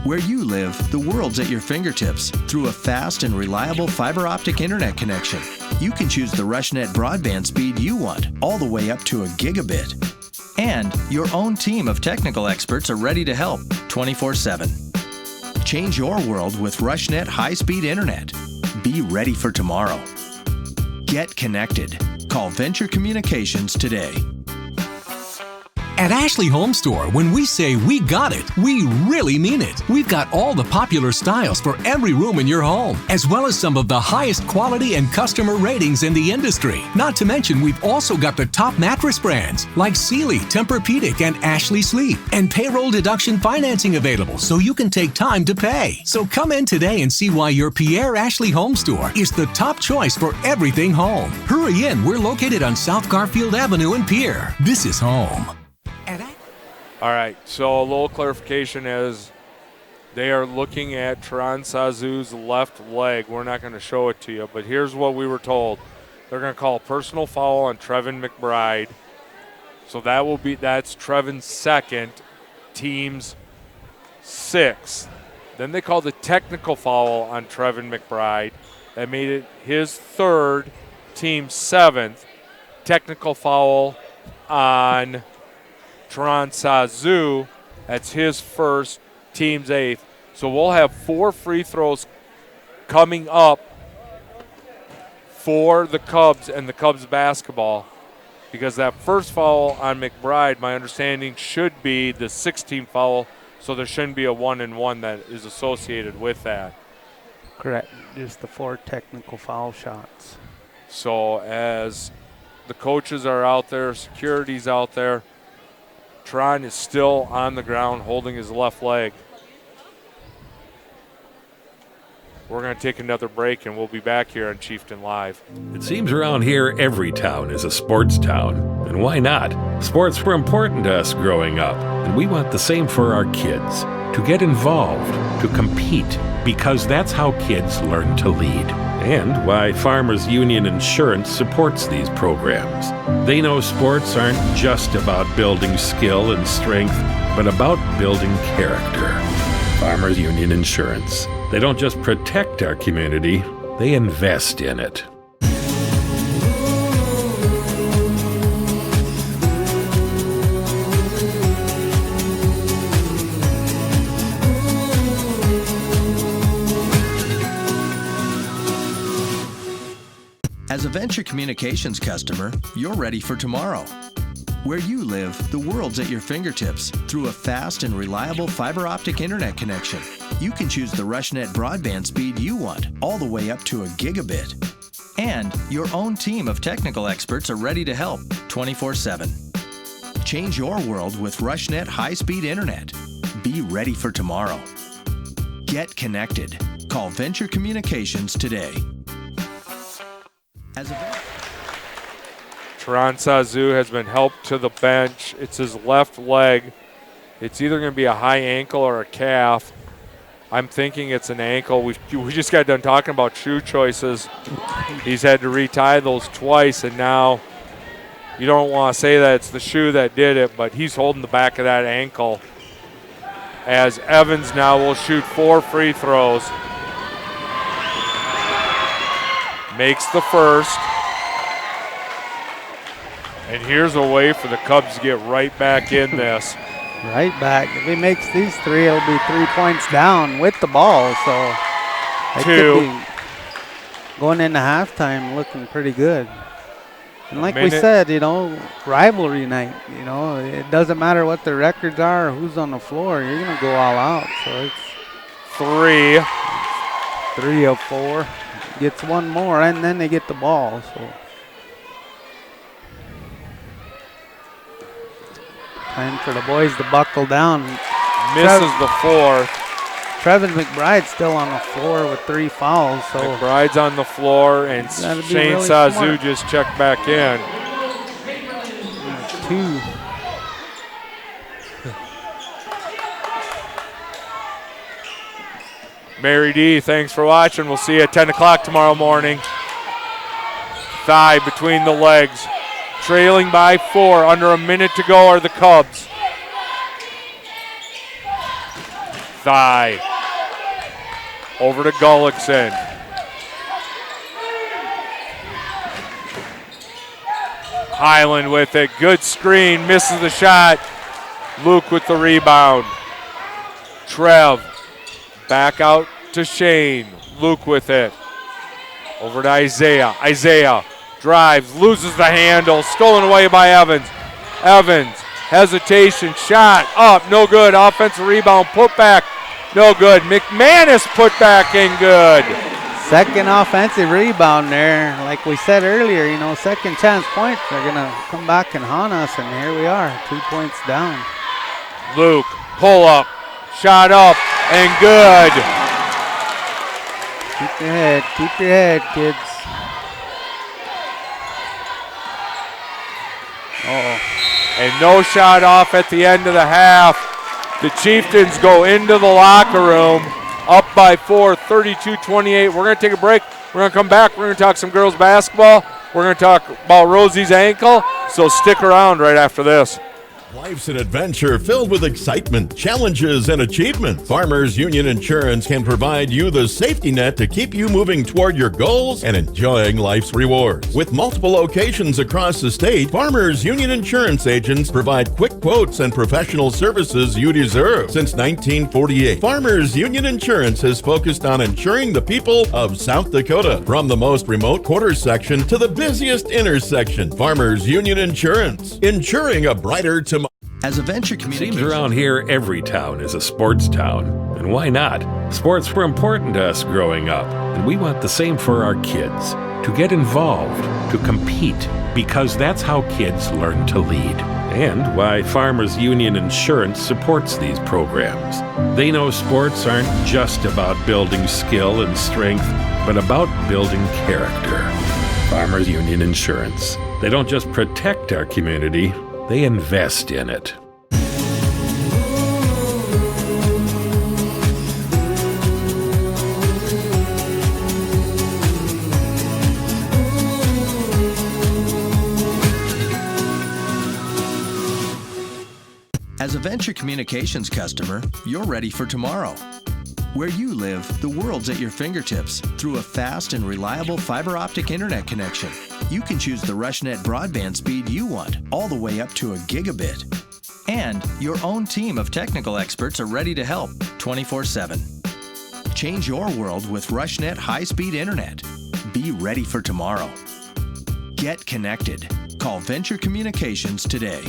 Where you live, the world's at your fingertips through a fast and reliable fiber optic internet connection. You can choose the RushNet broadband speed you want, all the way up to a gigabit. And your own team of technical experts are ready to help 24/7. Change your world with RushNet high-speed internet. Be ready for tomorrow. Get connected. Call Venture Communications today. At Ashley Home Store, when we say we got it, we really mean it. We've got all the popular styles for every room in your home, as well as some of the highest quality and customer ratings in the industry. Not to mention, we've also got the top mattress brands like Sealy, Tempur-Pedic, and Ashley Sleep, and payroll deduction financing available so you can take time to pay. So come in today and see why your Pierre Ashley Home Store is the top choice for everything home. Hurry in, we're located on South Garfield Avenue in Pierre. This is home. All right, so a little clarification as they are looking at Tehran Sazu's left leg. We're not going to show it to you, but here's what we were told. They're going to call a personal foul on Trevin McBride. So that's Trevin's second, team's sixth. Then they called a technical foul on Trevin McBride. That made it his third, team's seventh. Technical foul on Tehran Sazu, that's his first, team's eighth. So we'll have 4 free throws coming up for the Cubs and the Cubs basketball, because that first foul on McBride, my understanding, should be the 16th foul, so there shouldn't be a 1-and-1 that is associated with that. Correct. Just the 4 technical foul shots. So as the coaches are out there, security's out there, Tehran is still on the ground holding his left leg. We're going to take another break, and we'll be back here on Chieftain Live. It seems around here every town is a sports town. And why not? Sports were important to us growing up, and we want the same for our kids. To get involved, to compete, because that's how kids learn to lead. And why Farmers Union Insurance supports these programs. They know sports aren't just about building skill and strength, but about building character. Farmers Union Insurance. They don't just protect our community, they invest in it. As a Venture Communications customer, you're ready for tomorrow. Where you live, the world's at your fingertips through a fast and reliable fiber optic internet connection. You can choose the RushNet broadband speed you want, all the way up to a gigabit. And your own team of technical experts are ready to help 24/7. Change your world with RushNet high-speed internet. Be ready for tomorrow. Get connected. Call Venture Communications today. Teron Sazu has been helped to the bench. It's his left leg. It's either going to be a high ankle or a calf. I'm thinking it's an ankle. We just got done talking about shoe choices. He's had to retie those twice, and now you don't want to say that it's the shoe that did it, but he's holding the back of that ankle. As Evans now will shoot 4 free throws. Makes the first. And here's a way for the Cubs to get right back in this. Right back. If he makes these 3, it'll be 3 points down with the ball. So it could be going into halftime looking pretty good. And like we said, rivalry night. It doesn't matter what the records are or who's on the floor. You're going to go all out. So it's 3. 3 of 4. Gets one more, and then they get the ball. So time for the boys to buckle down. Misses the 4th. Trevin McBride's still on the floor with 3 fouls. So McBride's on the floor, and Shane really Sazu smart. just checked back in. 2. Mary D, thanks for watching. We'll see you at 10 o'clock tomorrow morning. Thigh between the legs. Trailing by 4. Under a minute to go are the Cubs. Thigh. Over to Gullickson. Highland with it. Good screen. Misses the shot. Luke with the rebound. Trev. Back out to Shane. Luke with it. Over to Isaiah. Isaiah drives, loses the handle, stolen away by Evans. Evans, hesitation, shot up, no good. Offensive rebound, put back, no good. McManus put back in good. Second offensive rebound there. Like we said earlier, second chance points. They're going to come back and haunt us, and here we are, 2 points down. Luke, pull up, shot up, and good. Keep your head, kids. And no shot off at the end of the half. The Chieftains go into the locker room, up by 4, 32-28. We're going to take a break. We're going to come back. We're going to talk some girls basketball. We're going to talk about Rosie's ankle. So stick around right after this. Life's an adventure filled with excitement, challenges, and achievement. Farmers Union Insurance can provide you the safety net to keep you moving toward your goals and enjoying life's rewards. With multiple locations across the state, Farmers Union Insurance agents provide quick quotes and professional services you deserve. Since 1948, Farmers Union Insurance has focused on insuring the people of South Dakota. From the most remote quarter section to the busiest intersection, Farmers Union Insurance, insuring a brighter tomorrow. As a venture Seems communication, around here every town is a sports town. And why not? Sports were important to us growing up, and we want the same for our kids. To get involved, to compete, because that's how kids learn to lead. And why Farmers Union Insurance supports these programs. They know sports aren't just about building skill and strength, but about building character. Farmers Union Insurance. They don't just protect our community, they invest in it. as a Venture Communications customer, you're ready for tomorrow. Where you live, the world's at your fingertips through a fast and reliable fiber optic internet connection. You can choose the RushNet broadband speed you want, all the way up to a gigabit. And your own team of technical experts are ready to help 24/7. Change your world with RushNet high-speed internet. Be ready for tomorrow. Get connected. Call Venture Communications today.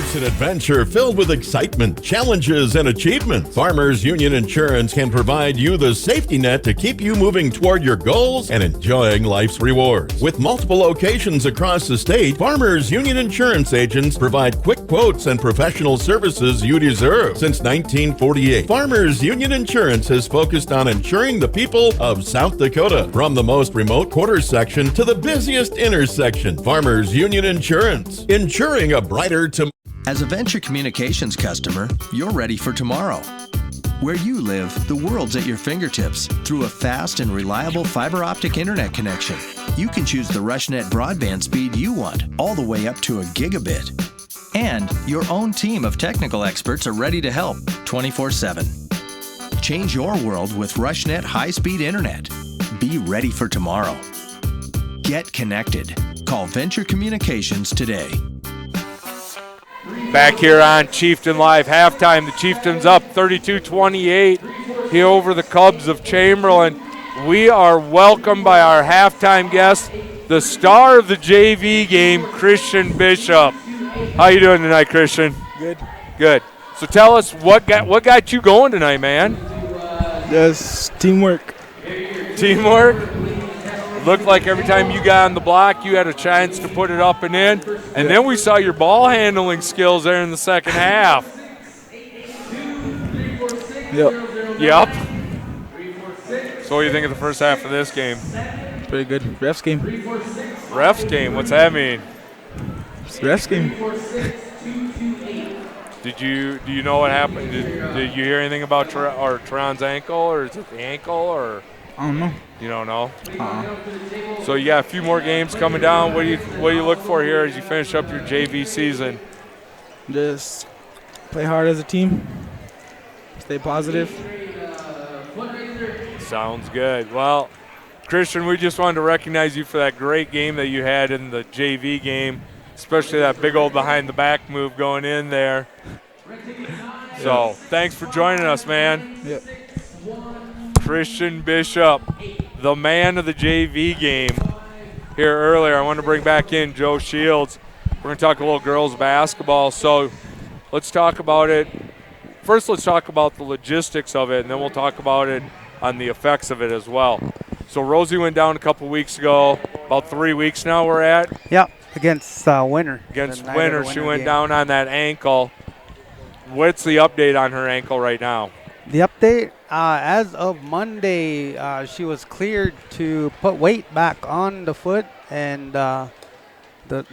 It's an adventure filled with excitement, challenges, and achievement. Farmers Union Insurance can provide you the safety net to keep you moving toward your goals and enjoying life's rewards. With multiple locations across the state, Farmers Union Insurance agents provide quick quotes and professional services you deserve. Since 1948, Farmers Union Insurance has focused on insuring the people of South Dakota. From the most remote quarter section to the busiest intersection, Farmers Union Insurance, insuring a brighter tomorrow. As a Venture Communications customer, you're ready for tomorrow. Where you live, the world's at your fingertips through a fast and reliable fiber optic internet connection. You can choose the RushNet broadband speed you want, all the way up to a gigabit. And your own team of technical experts are ready to help 24/7. Change your world with RushNet high-speed internet. Be ready for tomorrow. Get connected. Call Venture Communications today. Back here on Chieftain Live, halftime. The Chieftains up 32-28 here over the Cubs of Chamberlain. We are welcomed by our halftime guest, the star of the JV game, Christian Bishop. How you doing tonight, Christian? Good. Good. So tell us what got you going tonight, man? Just teamwork. Teamwork? Looked like every time you got on the block, you had a chance to put it up and in. And then we saw your ball handling skills there in the second half. Yep. So what do you think of the first half of this game? Pretty good. Refs game. Refs game? What's that mean? It's refs game. Do you know what happened? Did you hear anything about Teron's ankle, or is it the ankle, or? I don't know. You don't know? So you got a few more games coming down. What do you look for here as you finish up your JV season? Just play hard as a team. Stay positive. Sounds good. Well, Christian, we just wanted to recognize you for that great game that you had in the JV game, especially that big old behind-the-back move going in there. So thanks for joining us, man. Yep. Christian Bishop, the man of the JV game here earlier. I want to bring back in Joe Shields. We're going to talk a little girls basketball. So let's talk about it. First, let's talk about the logistics of it, and then we'll talk about it on the effects of it as well. So Rosie went down a couple weeks ago. About 3 weeks now we're at. Yep, against Winter. Against Winter. She went down on that ankle. What's the update on her ankle right now? The update, as of Monday, she was cleared to put weight back on the foot, and the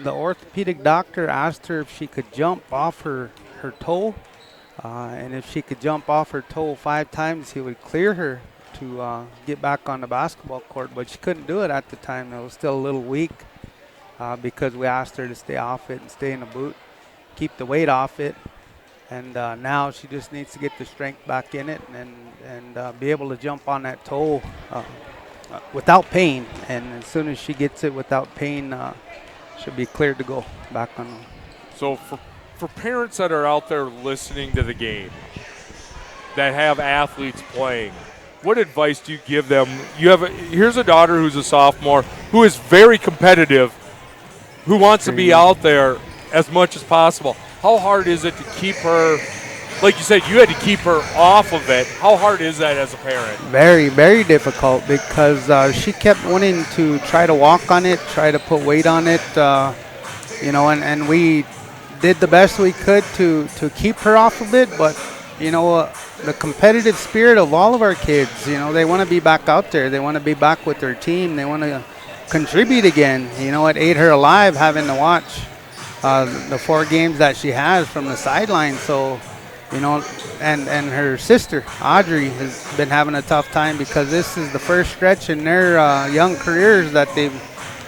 orthopedic doctor asked her if she could jump off her toe, and if she could jump off her toe 5 times, he would clear her to get back on the basketball court, but she couldn't do it at the time. It was still a little weak because we asked her to stay off it and stay in the boot, keep the weight off it. And now she just needs to get the strength back in it and be able to jump on that toe without pain. And as soon as she gets it without pain, she'll be cleared to go back on. So for parents that are out there listening to the game that have athletes playing, what advice do you give them? Here's a daughter who's a sophomore who is very competitive, who wants to be out there as much as possible. How hard is it to keep her, like you said, you had to keep her off of it. How hard is that as a parent? Very, very difficult because she kept wanting to try to walk on it, try to put weight on it, and we did the best we could to keep her off of it. But, the competitive spirit of all of our kids, they want to be back out there. They want to be back with their team. They want to contribute again. It ate her alive having to watch the 4 games that she has from the sideline. So, and her sister, Audrey, has been having a tough time because this is the first stretch in their young careers that they've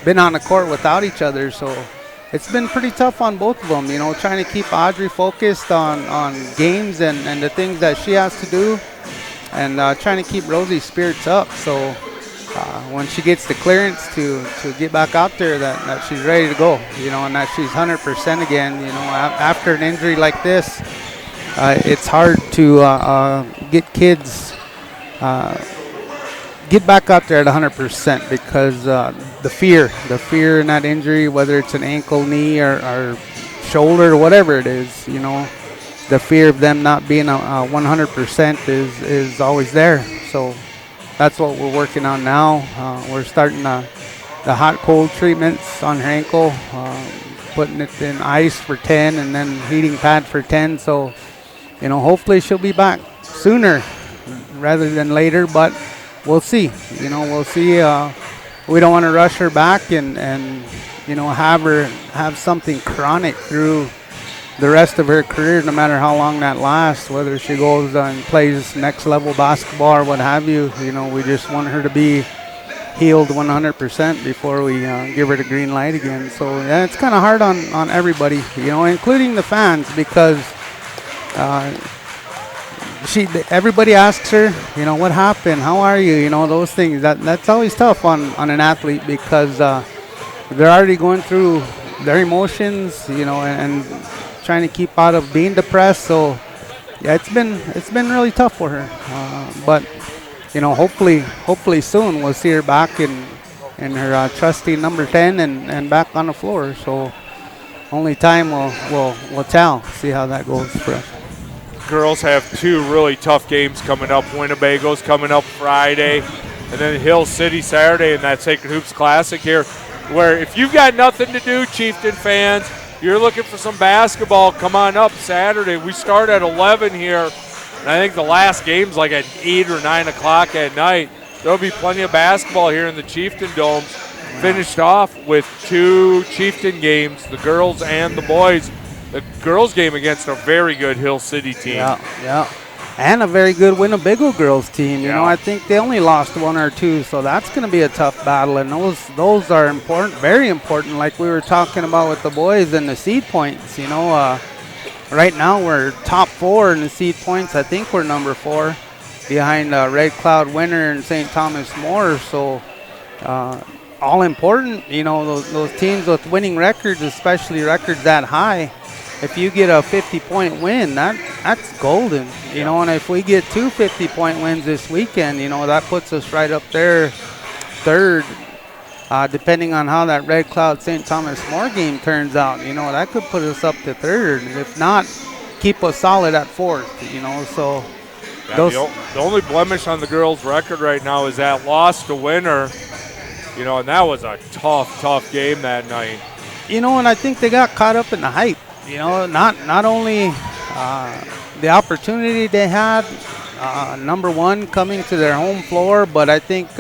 been on the court without each other. So it's been pretty tough on both of them, trying to keep Audrey focused on games and the things that she has to do, and trying to keep Rosie's spirits up. So when she gets the clearance to get back out there, that she's ready to go, and that she's 100% again. After an injury like this, it's hard to get kids get back out there at 100% because the fear in that injury, whether it's an ankle, knee, or shoulder, whatever it is, the fear of them not being 100% is always there. So that's what we're working on now. We're starting the hot cold treatments on her ankle, putting it in ice for 10 and then heating pad for 10. So, hopefully she'll be back sooner rather than later, but we'll see. We'll see. We don't want to rush her back and have something chronic through the rest of her career, no matter how long that lasts, whether she goes and plays next level basketball or what have you. We just want her to be healed 100% before we give her the green light again. So yeah, it's kind of hard on everybody, including the fans, because everybody asks her, what happened, how are you, those things. That's always tough on an athlete, because they're already going through their emotions, and trying to keep out of being depressed. So yeah, it's been really tough for her, but hopefully soon we'll see her back in her trusty number 10 and back on the floor. So only time will tell, see how that goes for us. Girls have 2 really tough games coming up. Winnebago's coming up Friday, and then Hill City Saturday in that Sacred Hoops Classic here, where if you've got nothing to do, Chieftain fans, you're looking for some basketball, come on up Saturday. We start at 11 here, and I think the last game's like at 8 or 9 o'clock at night. There'll be plenty of basketball here in the Chieftain Domes. Finished off with 2 Chieftain games, the girls and the boys. The girls game against a very good Hill City team. Yeah. And a very good Winnebago girls team. You know, I think they only lost 1 or 2, so that's going to be a tough battle. And those are important, very important, like we were talking about with the boys and the seed points. Right now we're top 4 in the seed points. I think we're number 4 behind Red Cloud Winter and St. Thomas More. So all important, those teams with winning records, especially records that high. If you get a 50-point win, that's golden, and if we get 2 50-point wins this weekend, that puts us right up there, 3rd, depending on how that Red Cloud St. Thomas More game turns out. That could put us up to 3rd. If not, keep us solid at 4th, so. The only blemish on the girls' record right now is that loss to Winter, and that was a tough game that night. And I think they got caught up in the hype. Not only the opportunity they had, number 1 coming to their home floor, but I think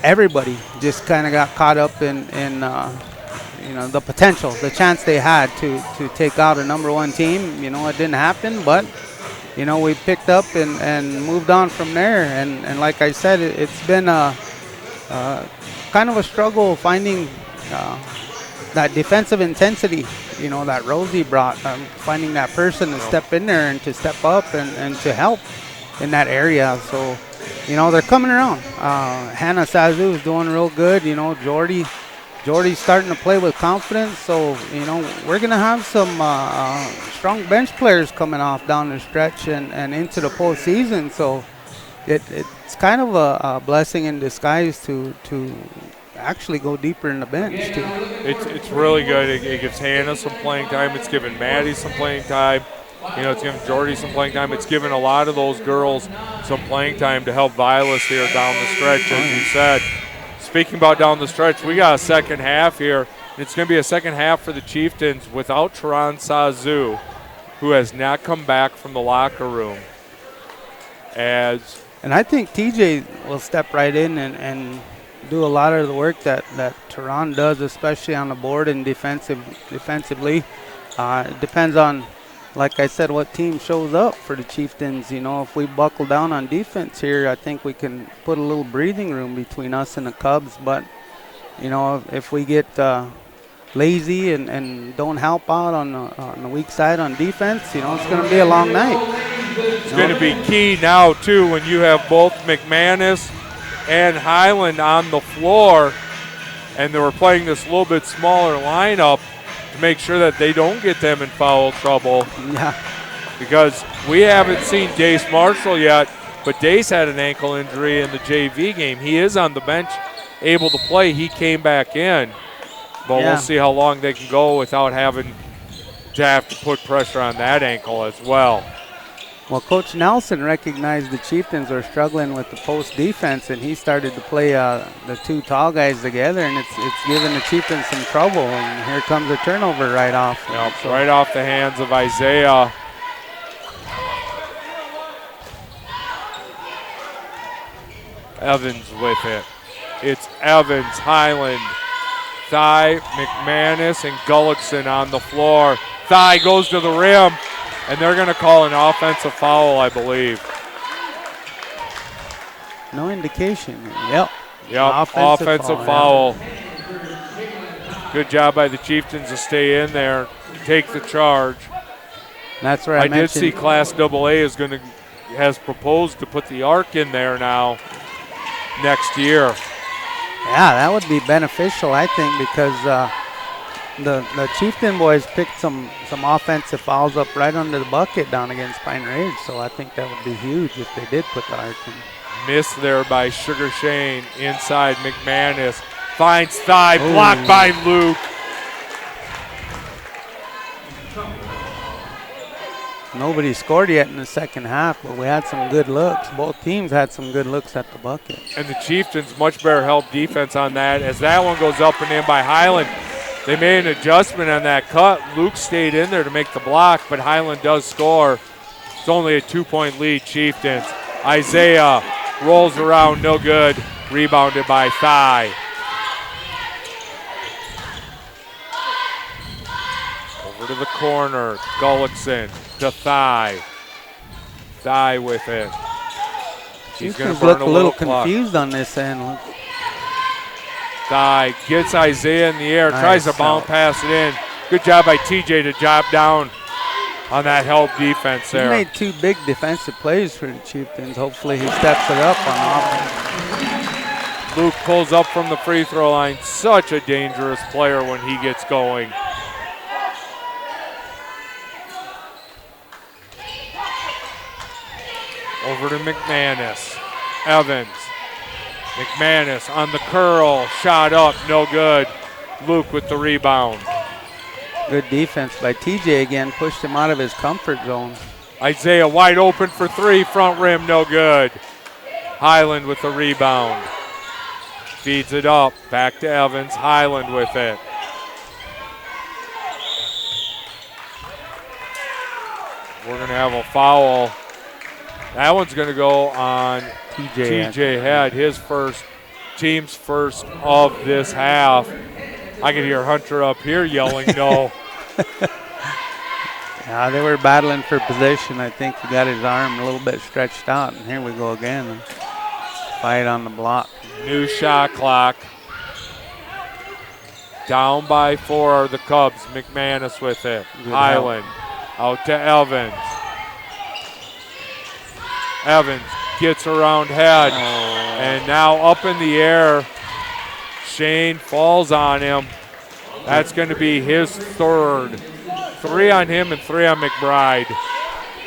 everybody just kind of got caught up in the potential, the chance they had to take out a number 1 team. It didn't happen, but we picked up and moved on from there. And like I said, it's been a kind of a struggle finding that defensive intensity, that Rosie brought, finding that person to step in there and to step up and to help in that area. So, they're coming around. Hannah Sazu is doing real good. Jordy's starting to play with confidence. So, we're going to have some strong bench players coming off down the stretch and into the postseason. So, it's kind of a blessing in disguise to actually go deeper in the bench too. It's really good. It gives Hannah some playing time. It's giving Maddie some playing time. It's giving Jordy some playing time. It's giving a lot of those girls some playing time to help Vilas here down the stretch, as you said. Speaking about down the stretch, we got a second half here. It's going to be a second half for the Chieftains without Taran Sazu, who has not come back from the locker room. And I think TJ will step right in and do a lot of the work that Taran does, especially on the board and defensively. It depends on, like I said, what team shows up for the Chieftains. If we buckle down on defense here, I think we can put a little breathing room between us and the Cubs. But, if we get lazy and don't help out on the weak side on defense, it's going to be a long night. It's going to be key now, too, when you have both McManus and Highland on the floor, and they were playing this little bit smaller lineup to make sure that they don't get them in foul trouble. Yeah. Because we haven't seen Dace Marshall yet, but Dace had an ankle injury in the JV game. He is on the bench, able to play. He came back in, but we'll see how long they can go without having to have to put pressure on that ankle as well. Well, Coach Nelson recognized the Chieftains were struggling with the post defense, and he started to play the two tall guys together, and it's giving the Chieftains some trouble. And here comes a turnover right off. Yep, so right off the hands of Isaiah. Evans with it. It's Evans, Highland, Thigh, McManus, and Gullickson on the floor. Thigh goes to the rim, and they're going to call an offensive foul, I believe. No indication. Yep. Offensive foul. Good job by the Chieftains to stay in there, take the charge. That's where I did see Class AA has proposed to put the arc in there now next year. Yeah, that would be beneficial, I think, because the Chieftain boys picked some offensive fouls up right under the bucket down against Pine Ridge, so I think that would be huge if they did put the arc in. Missed there by Sugar Shane. Inside, McManus finds Thigh, blocked by Luke. Nobody scored yet in the second half, but we had some good looks. Both teams had some good looks at the bucket. And the Chieftains much better help defense on that, as that one goes up and in by Highland. They made an adjustment on that cut. Luke stayed in there to make the block, but Highland does score. It's only a 2-point lead, Chieftains. Isaiah rolls around, no good. Rebounded by Thigh. Over to the corner, Gullickson to Thigh. Thigh with it. He's going to burn look a little clock. Confused on this end. Thigh gets Isaiah in the air, tries to bounce pass it in. Good job by TJ to drop down on that help defense there. He made two big defensive plays for the Chieftains. Hopefully he steps it up on offense. Luke pulls up from the free throw line. Such a dangerous player when he gets going. Over to McManus. Evans. McManus on the curl. Shot up, no good. Luke with the rebound. Good defense by TJ again. Pushed him out of his comfort zone. Isaiah wide open for three. Front rim, no good. Highland with the rebound. Feeds it up. Back to Evans. Highland with it. We're going to have a foul. That one's going to go on TJ Head, his team's first of this half. I can hear Hunter up here yelling no. Yeah, they were battling for position. I think he got his arm a little bit stretched out, and here we go again. Fight on the block. New shot clock. Down by 4 are the Cubs. McManus with it. Good Highland out to Evans. Evans gets around Head, and now up in the air. Shane falls on him. That's going to be his third. 3 on him and 3 on McBride.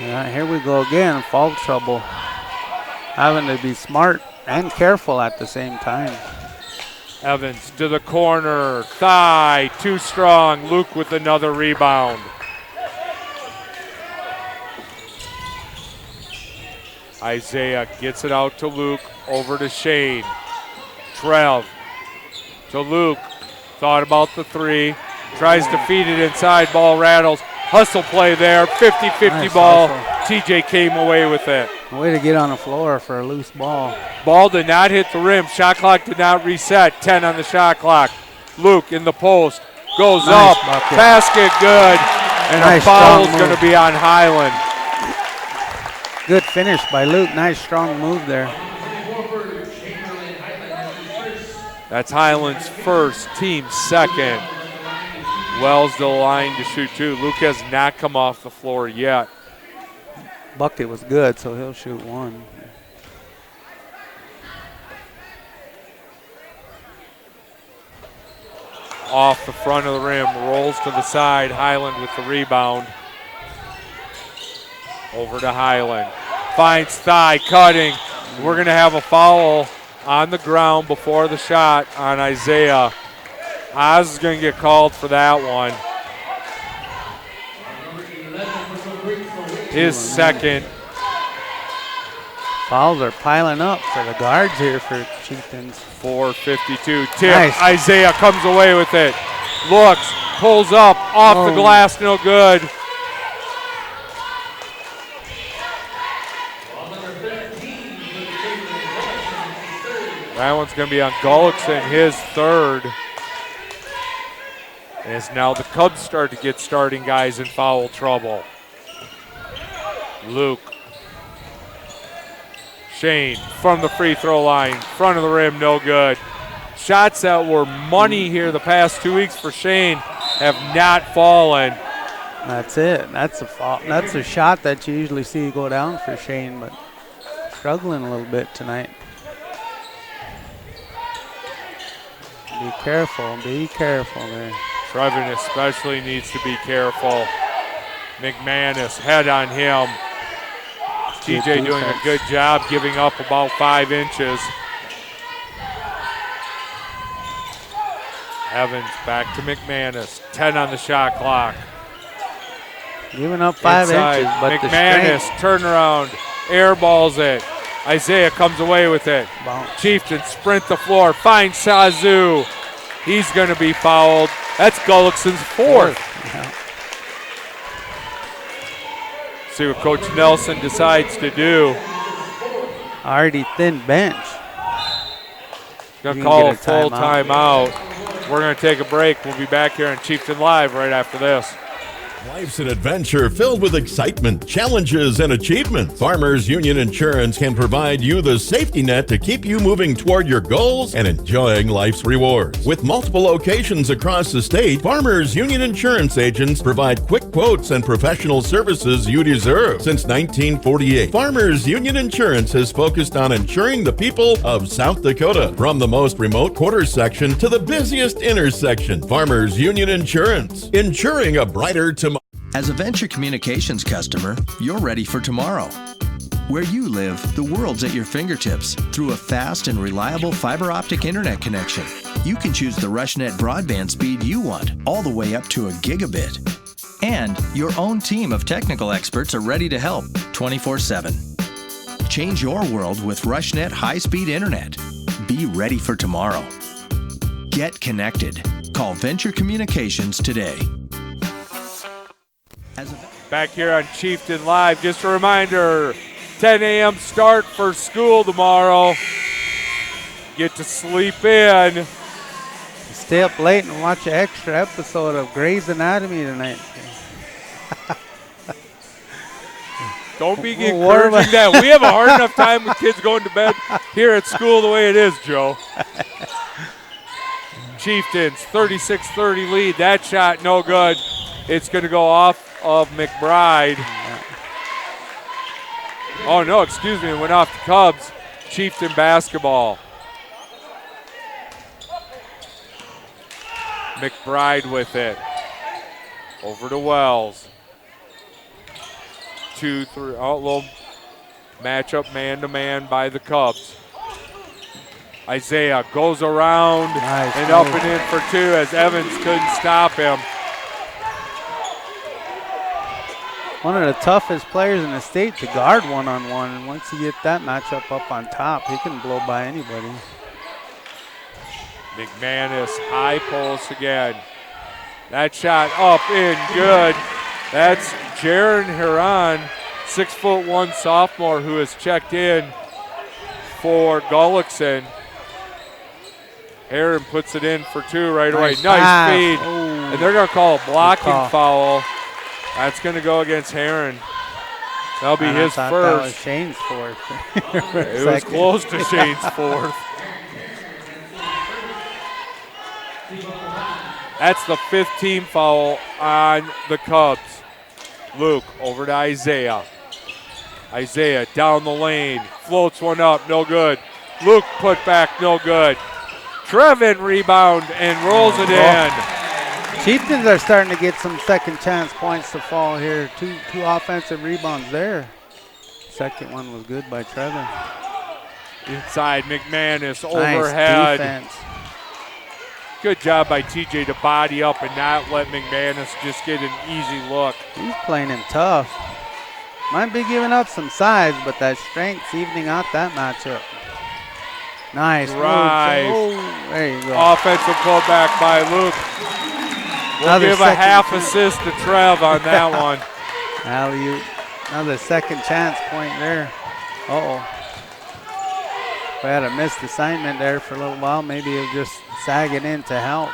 Yeah, here we go again. Foul trouble. Having to be smart and careful at the same time. Evans to the corner. Thigh, too strong. Luke with another rebound. Isaiah gets it out to Luke, over to Shane. Trev to Luke. Thought about the 3. Tries to feed it inside. Ball rattles. Hustle play there. 50-50 nice ball. Hustle. TJ came away with it. Way to get on the floor for a loose ball. Ball did not hit the rim. Shot clock did not reset. 10 on the shot clock. Luke in the post. Goes nice up. Bucket. Basket good. And nice, a foul is going to be on Highland. Good finish by Luke. Nice strong move there. That's Highland's first, team second. Wells to the line to shoot 2. Luke has not come off the floor yet. Bucket was good, so he'll shoot 1. Off the front of the rim, rolls to the side. Highland with the rebound. Over to Highland. Finds Thigh, cutting. We're going to have a foul on the ground before the shot on Isaiah. Oz is going to get called for that one. His second. Fouls are piling up for the guards here for Chieftains. 4:52. Tip. Nice. Isaiah comes away with it. Looks, pulls up, off the glass, no good. That one's going to be on Gullickson, his third. As now the Cubs start to get starting guys in foul trouble. Luke. Shane from the free throw line, front of the rim, no good. Shots that were money here the past 2 weeks for Shane have not fallen. That's it. That's a foul. That's a shot that you usually see go down for Shane, but struggling a little bit tonight. Be careful there. Trevin especially needs to be careful. McManus, head on him. TJ doing a good job giving up about 5 inches. Evans back to McManus. 10 on the shot clock. Giving up 5 inches, but McManus, turnaround, airballs it. Isaiah comes away with it. Bounce. Chieftains sprint the floor, finds Shazoo. He's going to be fouled. That's Gullickson's fourth. Yeah. See what Coach Nelson decides to do. Already thin bench. Going to call a full timeout. We're going to take a break. We'll be back here on Chieftain Live right after this. Life's an adventure filled with excitement, challenges, and achievement. Farmers Union Insurance can provide you the safety net to keep you moving toward your goals and enjoying life's rewards. With multiple locations across the state, Farmers Union Insurance agents provide quick quotes and professional services you deserve. Since 1948, Farmers Union Insurance has focused on insuring the people of South Dakota. From the most remote quarter section to the busiest intersection, Farmers Union Insurance, insuring a brighter tomorrow. As a Venture Communications customer, you're ready for tomorrow. Where you live, the world's at your fingertips through a fast and reliable fiber optic internet connection. You can choose the RushNet broadband speed you want, all the way up to a gigabit. And your own team of technical experts are ready to help 24/7. Change your world with RushNet high-speed internet. Be ready for tomorrow. Get connected. Call Venture Communications today. Back here on Chieftain Live, just a reminder, 10 a.m. start for school tomorrow. Get to sleep in. Stay up late and watch an extra episode of Grey's Anatomy tonight. Don't be encouraging that. We have a hard enough time with kids going to bed here at school the way it is, Joe. Chieftains, 36-30 lead. That shot, no good. It's going to go off of McBride. Oh, no, excuse me. It went off the Cubs. Chieftain basketball. McBride with it. Over to Wells. 2-3. Oh, little matchup man-to-man by the Cubs. Isaiah goes around and up and in for 2 as Evans couldn't stop him. One of the toughest players in the state to guard one-on-one, and once you get that matchup up on top, he can blow by anybody. McManus, high post again. That shot up in, good. That's Jaron Heron, 6'1" sophomore who has checked in for Gullickson. Heron puts it in for 2 right away. Nice feed. And they're going to call a blocking foul. That's going to go against Heron. That'll be his first. That was Shane's fourth. It was close to Shane's fourth. That's the 5th team foul on the Cubs. Luke over to Isaiah. Isaiah down the lane. Floats one up, no good. Luke put back, no good. Trevin rebound and rolls it in. Chieftains are starting to get some second chance points to fall here. Two offensive rebounds there. Second one was good by Trevin. Inside McManus, Nice overhead. defense. Good job by TJ to body up and not let McManus just get an easy look. He's playing him tough. Might be giving up some size, but that strength's evening out that matchup. Nice. Drive. Oh, there you go. Offensive putback by Luke. We'll give a half assist to Trev on that one. Alley-oop. Another second chance point there. Uh-oh. If I had a missed assignment there for a little while, maybe he'll just sag it in to help.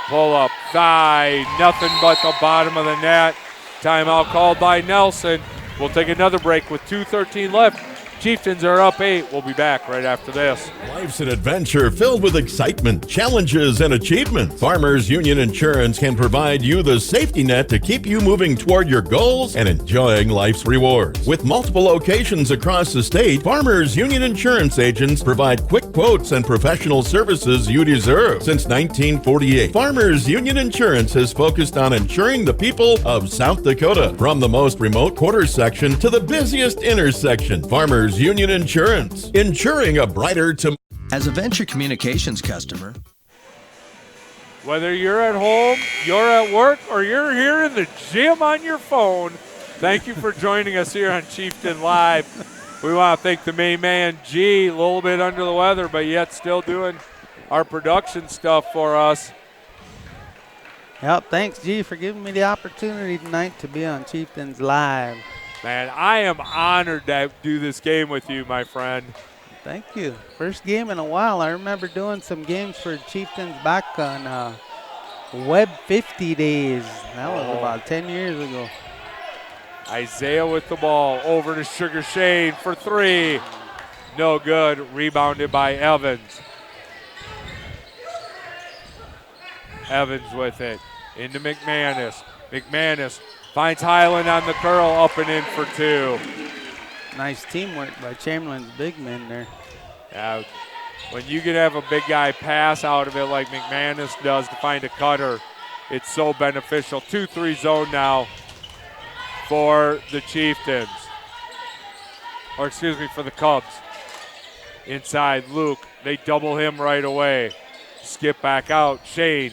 Pull up, thigh, nothing but the bottom of the net. Timeout called by Nelson. We'll take another break with 2:13 left. Chieftains are up 8. We'll be back right after this. Life's an adventure filled with excitement, challenges, and achievement. Farmers Union Insurance can provide you the safety net to keep you moving toward your goals and enjoying life's rewards. With multiple locations across the state, Farmers Union Insurance agents provide quick quotes and professional services you deserve. Since 1948, Farmers Union Insurance has focused on insuring the people of South Dakota. From the most remote quarter section to the busiest intersection, Farmers Union Insurance, insuring a brighter tomorrow. As a Venture Communications customer, Whether you're at home, you're at work, or you're here in the gym on your phone, thank you for joining us here on Chieftain Live. We want to thank the main man, G, a little bit under the weather, but yet still doing our production stuff for us. Yep, thanks, G, for giving me the opportunity tonight to be on Chieftains Live. Man, I am honored to do this game with you, my friend. Thank you. First game in a while. I remember doing some games for Chieftains back on Web 50 days. That was about 10 years ago. Isaiah with the ball over to Sugar Shane for 3. No good. Rebounded by Evans. Evans with it. Into McManus. McManus finds Highland on the curl, up and in for 2. Nice teamwork by Chamberlain's big men there. Yeah, when you can have a big guy pass out of it like McManus does to find a cutter, it's so beneficial. 2-3 zone now for the Chieftains. Or excuse me, for the Cubs. Inside, Luke. They double him right away. Skip back out. Shane.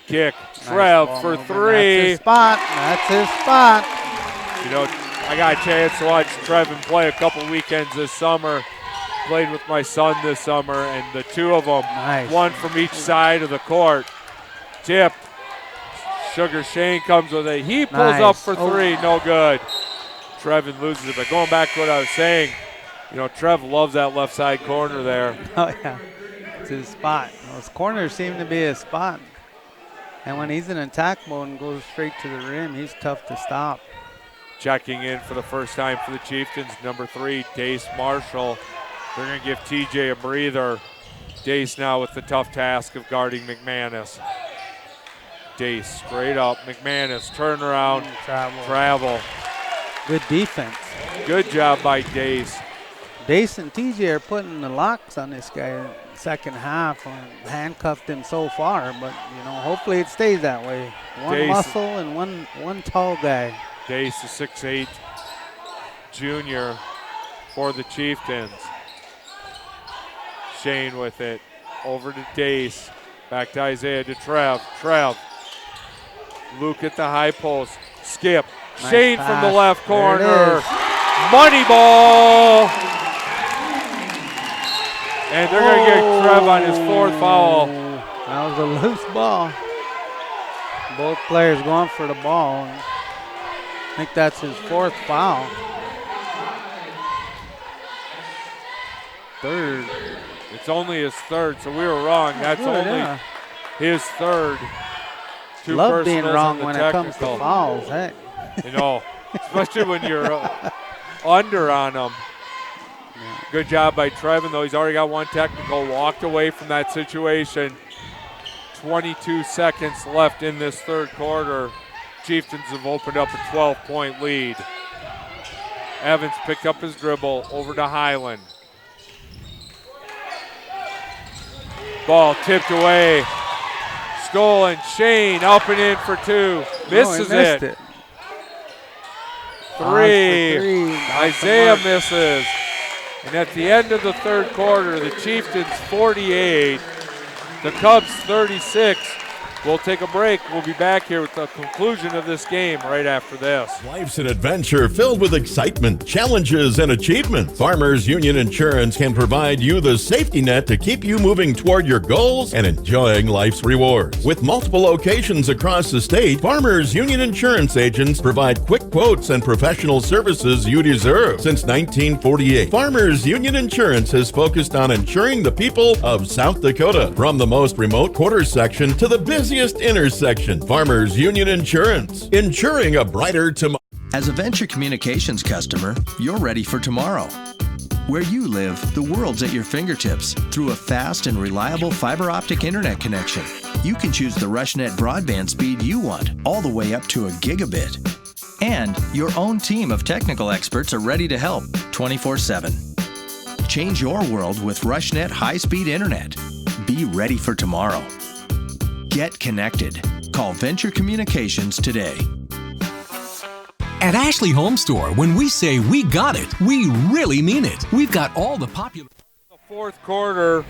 Kick. Trev for 3. That's his spot. That's his spot. You know, I got a chance to watch Trevin play a couple weekends this summer. Played with my son this summer, and the two of them, one from each side of the court. Tip. Sugar Shane comes with it. He pulls up for 3. No good. Trevin loses it. But going back to what I was saying, you know, Trev loves that left side corner there. Oh, yeah. It's his spot. Those corners seem to be his spot. And when he's in attack mode and goes straight to the rim, he's tough to stop. Checking in for the first time for the Chieftains, number 3, Dace Marshall. They're going to give TJ a breather. Dace now with the tough task of guarding McManus. Dace straight up. McManus, turnaround, travel. Good defense. Good job by Dace. Dace and TJ are putting the locks on this guy in the second half. Handcuffed him so far, but, you know, hopefully it stays that way. One Dace, muscle and one tall guy. Dace, a 6'8" junior for the Chieftains. Shane with it. Over to Dace. Back to Isaiah to Trev. Trev. Luke at the high post. Skip. Nice Shane pass from the left corner. Money ball. And they're going to get Trev on his 4th foul. That was a loose ball. Both players going for the ball. I think that's his 4th foul. 3rd. It's only his 3rd, so we were wrong. That's only his 3rd. Two Love being wrong when technical. it comes to fouls. Heck. You know, especially when you're under on them. Yeah. Good job by Trevin, though. He's already got 1 technical. Walked away from that situation. 22 seconds left in this 3rd quarter. Chieftains have opened up a 12-point lead. Evans picked up his dribble over to Highland. Ball tipped away. Stolen. Shane up and in for 2. Misses it. 3. Isaiah misses. And at the end of the 3rd quarter, the Chieftains 48, the Cubs 36. We'll take a break. We'll be back here with the conclusion of this game right after this. Life's an adventure filled with excitement, challenges, and achievement. Farmers Union Insurance can provide you the safety net to keep you moving toward your goals and enjoying life's rewards. With multiple locations across the state, Farmers Union Insurance agents provide quick quotes and professional services you deserve. Since 1948, Farmers Union Insurance has focused on insuring the people of South Dakota. From the most remote quarter section to the busiest intersection, Farmers Union Insurance, insuring a brighter tomorrow. As a Venture Communications customer, you're ready for tomorrow. Where you live, the world's at your fingertips through a fast and reliable fiber optic internet connection. You can choose the RushNet broadband speed you want, all the way up to a gigabit. And your own team of technical experts are ready to help 24/7. Change your world with RushNet high-speed internet. Be ready for tomorrow. Get connected. Call Venture Communications today. At Ashley Home Store, when we say we got it, we really mean it. We've got all the popular... The fourth quarter,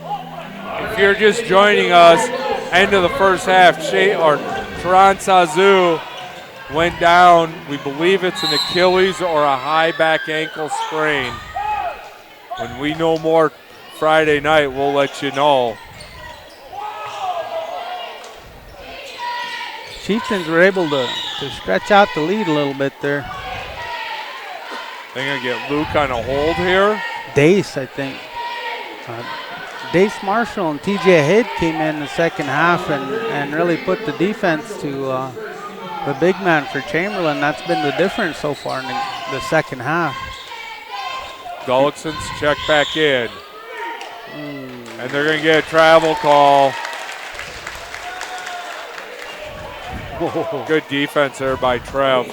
if you're just joining us, end of the first half, Teran Sazu went down. We believe it's an Achilles or a high back ankle sprain. When we know more Friday night, we'll let you know. Chieftains were able to stretch out the lead a little bit there. They're going to get Luke on a hold here. Dace, I think. Dace Marshall and TJ Head came in the second half and really put the defense to the big man for Chamberlain. That's been the difference so far in the second half. Gullickson's checked back in. And they're going to get a travel call. Good defense there by Trev.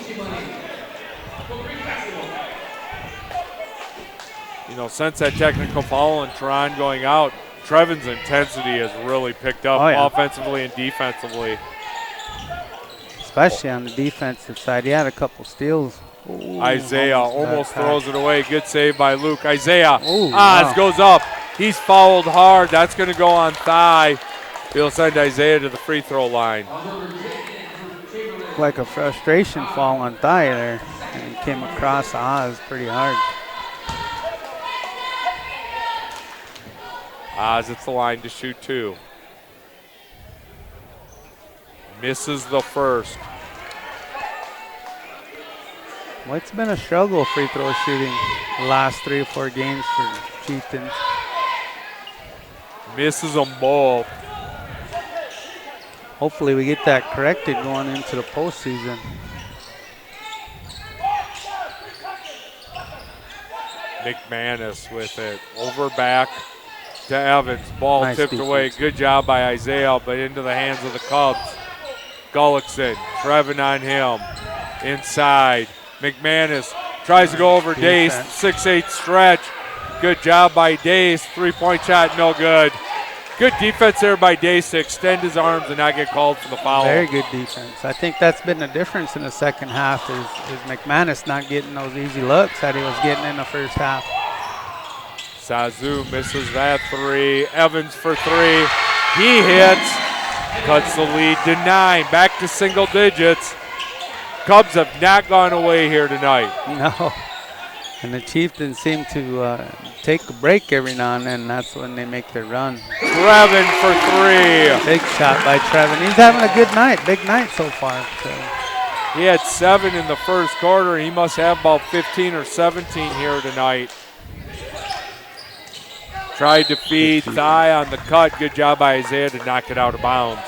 You know, since that technical foul and Teran going out, Trevin's intensity has really picked up offensively and defensively. Especially on the defensive side. He had a couple steals. Ooh, Isaiah almost throws it away. Good save by Luke. Isaiah, wow. Goes up. He's fouled hard. That's going to go on Thigh. He'll send Isaiah to the free throw line. Like a frustration fall on Thigh there. And he came across Oz pretty hard. Oz at the line to shoot two. Misses the first. Well, it's been a struggle free throw shooting the last 3 or 4 games for Chieftains. Misses them both. Hopefully we get that corrected going into the postseason. McManus with it. Over back to Evans. Ball Nice tipped defense. away. Good job by Isaiah, but into the hands of the Cubs. Gullickson, Trevin on him. Inside. McManus tries to go over Dace. 6'8" stretch. Good job by Dace. 3-point shot, no good. Good defense there by Dace to extend his arms and not get called for the foul. Very good defense. I think that's been the difference in the second half is McManus not getting those easy looks that he was getting in the first half. Sazu misses that three. Evans for three. He hits. Cuts the lead to 9. Back to single digits. Cubs have not gone away here tonight. No. And the Chieftains seem to take a break every now and then. That's when they make their run. Trevin for three. Big shot by Trevin. He's having a good night. Big night so far. So. He had 7 in the first quarter. He must have about 15 or 17 here tonight. Tried to feed Thigh on the cut. Good job by Isaiah to knock it out of bounds.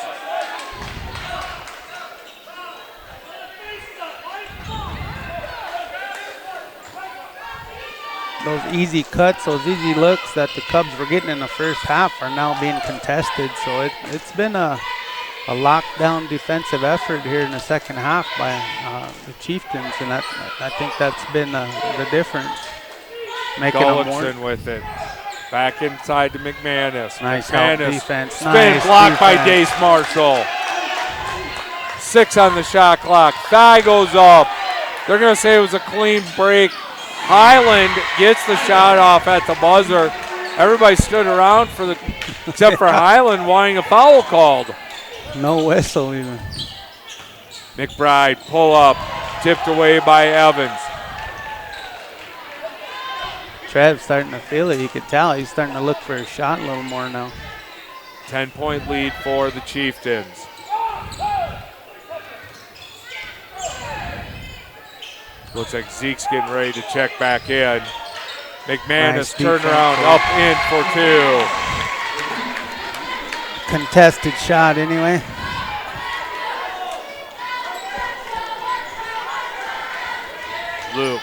Those easy cuts, those easy looks that the Cubs were getting in the first half are now being contested. So it's been a lockdown defensive effort here in the second half by the Chieftains, and I think that's been the difference. Making Gullickson with it. Back inside to McManus. Nice McManus. defense. Spin Nice blocked by defense. Dace Marshall. 6 on the shot clock. Thigh goes up. They're going to say it was a clean break. Highland gets the shot off at the buzzer. Everybody stood around except for Highland wanting a foul called. No whistle even. McBride, pull up, tipped away by Evans. Trev's starting to feel it. You could tell he's starting to look for a shot a little more now. 10-point lead for the Chieftains. Looks like Zeke's getting ready to check back in. McManus turn around, up in for 2. Contested shot anyway. Luke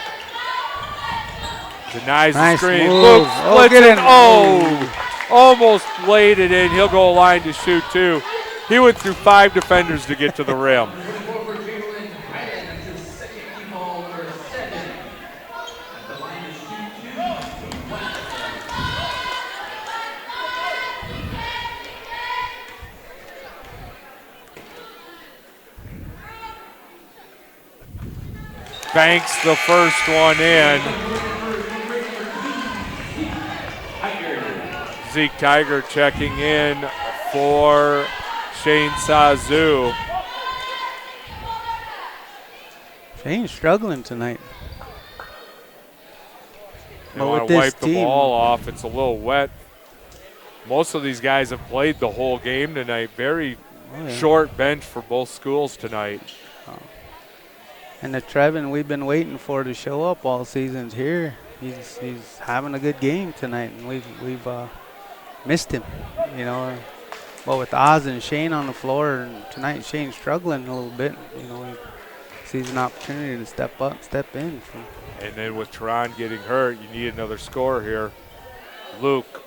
denies the Nice screen. move. Luke Oh, splits get it. in. Oh, almost laid it in. He'll go line to shoot 2. He went through 5 defenders to get to the rim. Banks the first one in. Zeke Tiger checking in for Shane Sazu. Shane's struggling tonight. They want to wipe the ball off. It's a little wet. Most of these guys have played the whole game tonight. Very short bench for both schools tonight. And the Trevin we've been waiting for to show up all seasons here. He's having a good game tonight, and we've missed him, you know. But with Oz and Shane on the floor, and tonight Shane's struggling a little bit. You know, he sees an opportunity to step in. And then with Teron getting hurt, you need another scorer here. Luke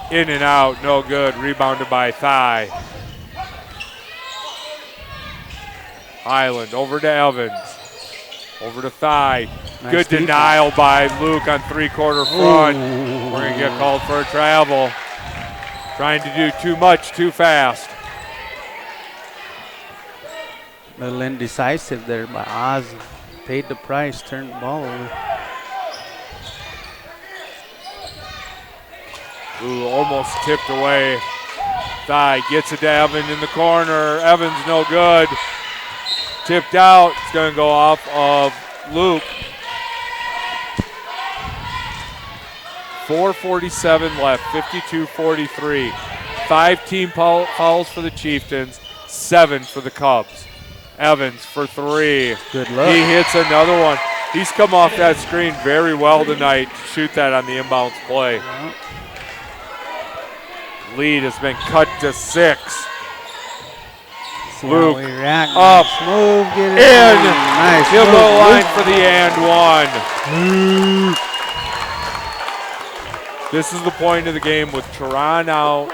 in and out, no good. Rebounded by Thigh. Highland over to Evans. Over to Thigh. Nice Good defense. denial by Luke on three-quarter front. We're going to get called for a travel. Trying to do too much too fast. A little indecisive there by Oz. Paid the price, turned the ball over. Ooh, almost tipped away. Thigh gets it to Evan in the corner. Evans no good. Tipped out. It's going to go off of Luke. 4:47 left, 52-43. 5 team fouls for the Chieftains, 7 for the Cubs. Evans for 3. Good look. He hits another one. He's come off that screen very well tonight to shoot that on the inbounds play. Yeah. Lead has been cut to 6. See Luke how we react. up, Nice move, get it in. Nice He'll move, go line Luke. for the and 1. This is the point of the game with Teron out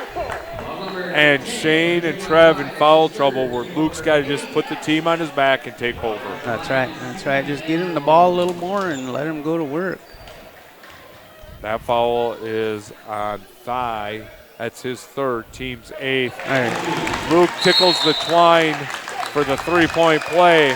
and Shane and Trev in foul trouble where Luke's got to just put the team on his back and take over. That's right. That's right. Just get him the ball a little more and let him go to work. That foul is on Thigh. That's his 3rd, team's 8th. Right. Luke tickles the twine for the 3-point play.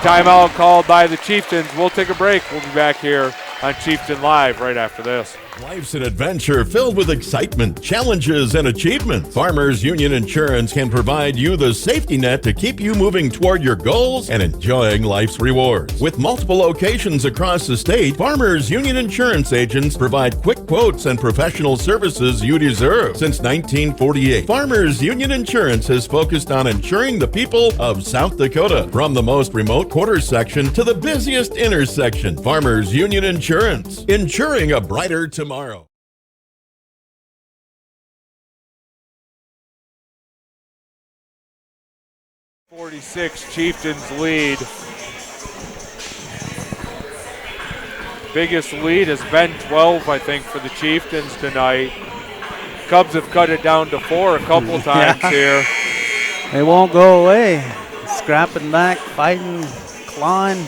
Timeout called by the Chieftains. We'll take a break. We'll be back here on Chieftain Live right after this. Life's an adventure filled with excitement, challenges, and achievement. Farmers Union Insurance can provide you the safety net to keep you moving toward your goals and enjoying life's rewards. With multiple locations across the state, Farmers Union Insurance agents provide quick quotes and professional services you deserve. Since 1948, Farmers Union Insurance has focused on insuring the people of South Dakota. From the most remote quarter section to the busiest intersection, Farmers Union Insurance, insuring a brighter tomorrow. 46 Chieftains lead. Biggest lead has been 12, I think, for the Chieftains tonight. Cubs have cut it down to 4 a couple times here. They won't go away. Scrapping back, fighting, clawing.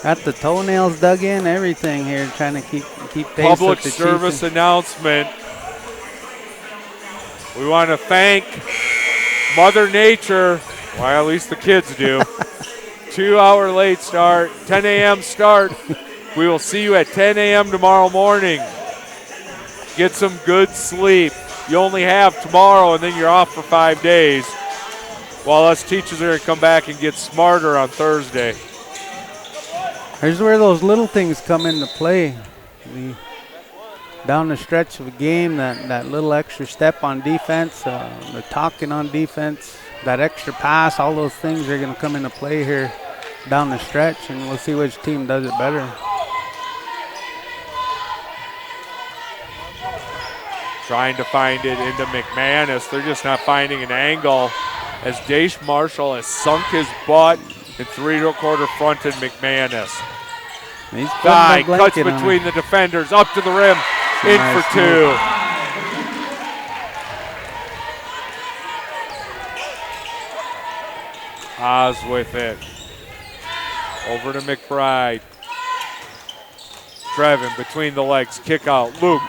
Got the toenails dug in, everything here, trying to keep pace Public with the service Chieftains. announcement. We want to thank Mother Nature, well, at least the kids do. 2-hour late start, 10 a.m. start. We will see you at 10 a.m. tomorrow morning. Get some good sleep. you only have tomorrow and then you're off for 5 days. While us teachers are going to come back and get smarter on Thursday. Here's where those little things come into play. Down the stretch of a game, that little extra step on defense, the talking on defense, that extra pass, all those things are going to come into play here down the stretch, and we'll see which team does it better. Trying to find it into McManus. They're just not finding an angle as Dace Marshall has sunk his butt and 3-quarter fronted McManus. Thigh cuts between the defenders, up to the rim, in for 2. Oz with it. Over to McBride. Trevin between the legs, kick out. Luke,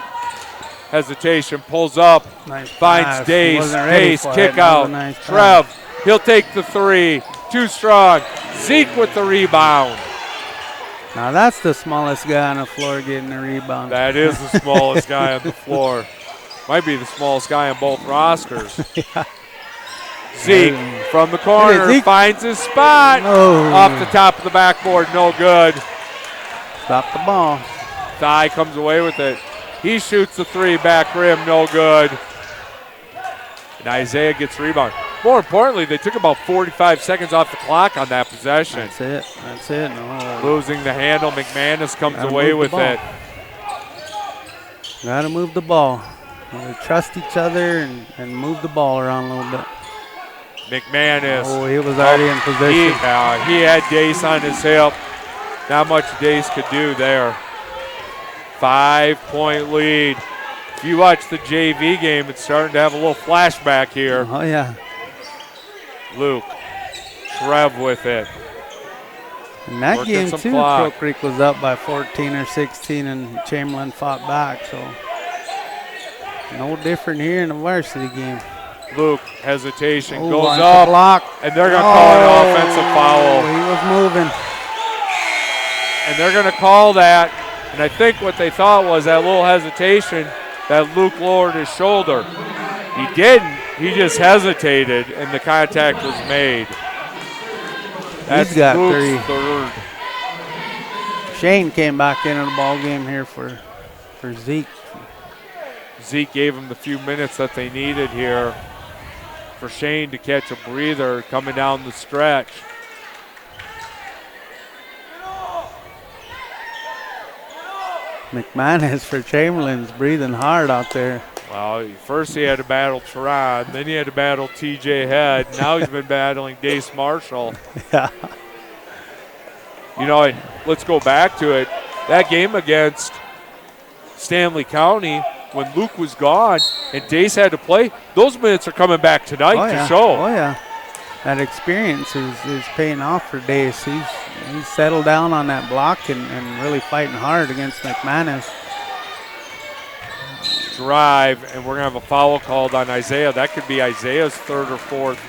hesitation, pulls up, finds Dace. Dace, kick out. Trev, he'll take the 3. Too strong. Zeke with the rebound. Now that's the smallest guy on the floor getting the rebound. That is the smallest guy on the floor. Might be the smallest guy on both rosters. Yeah. Zeke from the corner finds his spot. Off the top of the backboard, no good. Stop the ball. Thigh comes away with it. He shoots the 3, back rim, no good. And Isaiah gets rebound. More importantly, they took about 45 seconds off the clock on that possession. That's it. No. Losing the handle, McManus comes away with it. Gotta move the ball. Gotta trust each other and move the ball around a little bit. McManus. Oh, he was already in position. He had Dace on his hip. Not much Dace could do there. 5-point lead. If you watch the JV game, it's starting to have a little flashback here. Oh, yeah. Luke. Trev with it. In that game, too, Crow Creek was up by 14 or 16, and Chamberlain fought back. So, no different here in the varsity game. Luke, hesitation, goes up, block. And they're going to call an offensive foul. He was moving. And they're going to call that. And I think what they thought was that little hesitation that Luke lowered his shoulder. He didn't. He just hesitated, and the contact was made. He's got Luke's 3. third. Shane came back into the ball game here for Zeke. Zeke gave him the few minutes that they needed here for Shane to catch a breather coming down the stretch. McManus for Chamberlain's breathing hard out there. Well, first he had to battle Teron, then he had to battle TJ Head. Now he's been battling Dace Marshall. Yeah. You know, let's go back to it. That game against Stanley County, when Luke was gone and Dace had to play, those minutes are coming back tonight to show. Oh, yeah. That experience is paying off for Dace. He's settled down on that block and really fighting hard against McManus. Drive, and we're going to have a foul called on Isaiah. That could be Isaiah's 3rd or 4th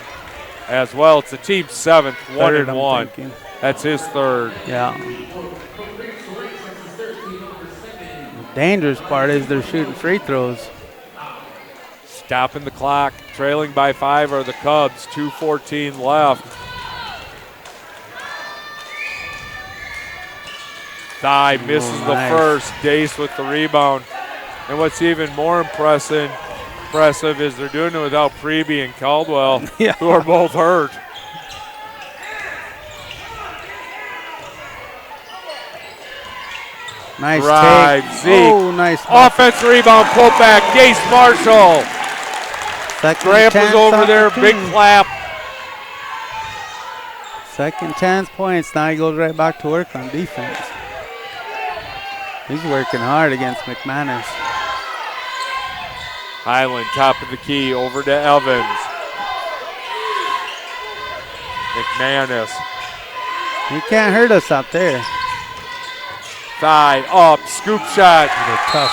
as well. It's the team's 7th, 1-1. That's his 3rd. Yeah. The dangerous part is they're shooting free throws. Stopping the clock, trailing by 5 are the Cubs, 2:14 left. Thigh misses the first, Dace with the rebound. And what's even more impressive is they're doing it without Preby and Caldwell, who are both hurt. Nice drive, take. Zeke. Oh, nice. Offense rebound, pull back, Dace Marshall. Grandpa's over there, big clap. Second chance points. Now he goes right back to work on defense. He's working hard against McManus. Highland, top of the key, over to Evans. McManus. He can't hurt us out there. Thigh up, scoop shot,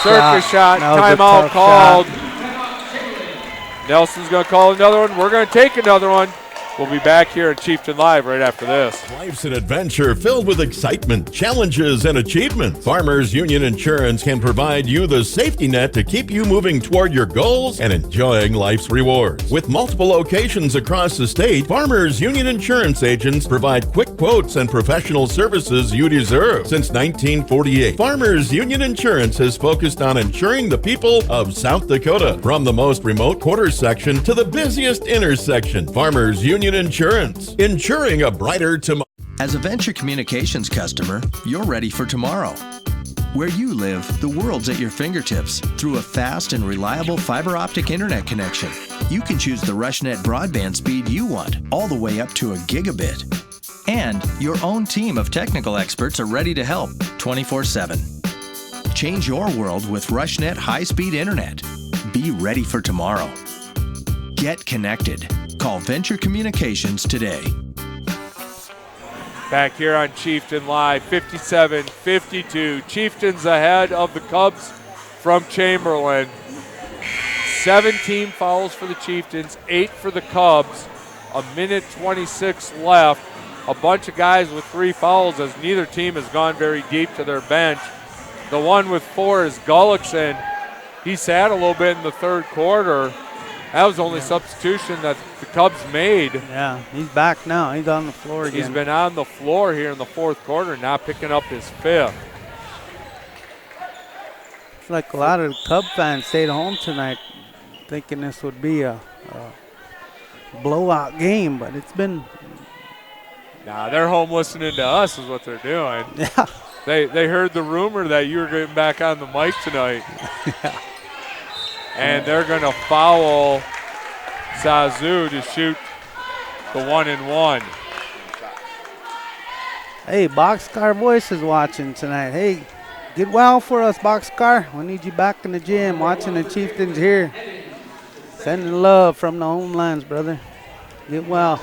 circus shot, timeout called. Nelson's going to call another one. We're going to take another one. We'll be back here at Chieftain Live right after this. Life's an adventure filled with excitement, challenges, and achievement. Farmers Union Insurance can provide you the safety net to keep you moving toward your goals and enjoying life's rewards. With multiple locations across the state, Farmers Union Insurance agents provide quick quotes and professional services you deserve. Since 1948, Farmers Union Insurance has focused on insuring the people of South Dakota. From the most remote quarter section to the busiest intersection, Farmers Union Insurance, insuring a brighter tomorrow. As a Venture Communications customer, you're ready for tomorrow. Where you live, the world's at your fingertips through a fast and reliable fiber optic internet connection. You can choose the RushNet broadband speed you want, all the way up to a gigabit. And your own team of technical experts are ready to help 24/7. Change your world with RushNet high-speed internet. Be ready for tomorrow. Get connected. Call Venture Communications today. Back here on Chieftain Live, 57-52. Chieftains ahead of the Cubs from Chamberlain. 17 fouls for the Chieftains, 8 for the Cubs. A minute 26 left. A bunch of guys with 3 fouls as neither team has gone very deep to their bench. The one with 4 is Gullickson. He sat a little bit in the third quarter. That was the only substitution that the Cubs made. Yeah, he's back now. He's on the floor again. He's been on the floor here in the fourth quarter, now picking up his 5th. It's like a lot of Cub fans stayed home tonight thinking this would be a blowout game, but it's been... Nah, they're home listening to us is what they're doing. Yeah. They heard the rumor that you were getting back on the mic tonight. Yeah. And they're going to foul Zazu to shoot the 1-and-1. Hey, Boxcar Voice is watching tonight. Hey, get well for us, Boxcar. We need you back in the gym watching the Chieftains here. Sending love from the homelands, brother. Get well.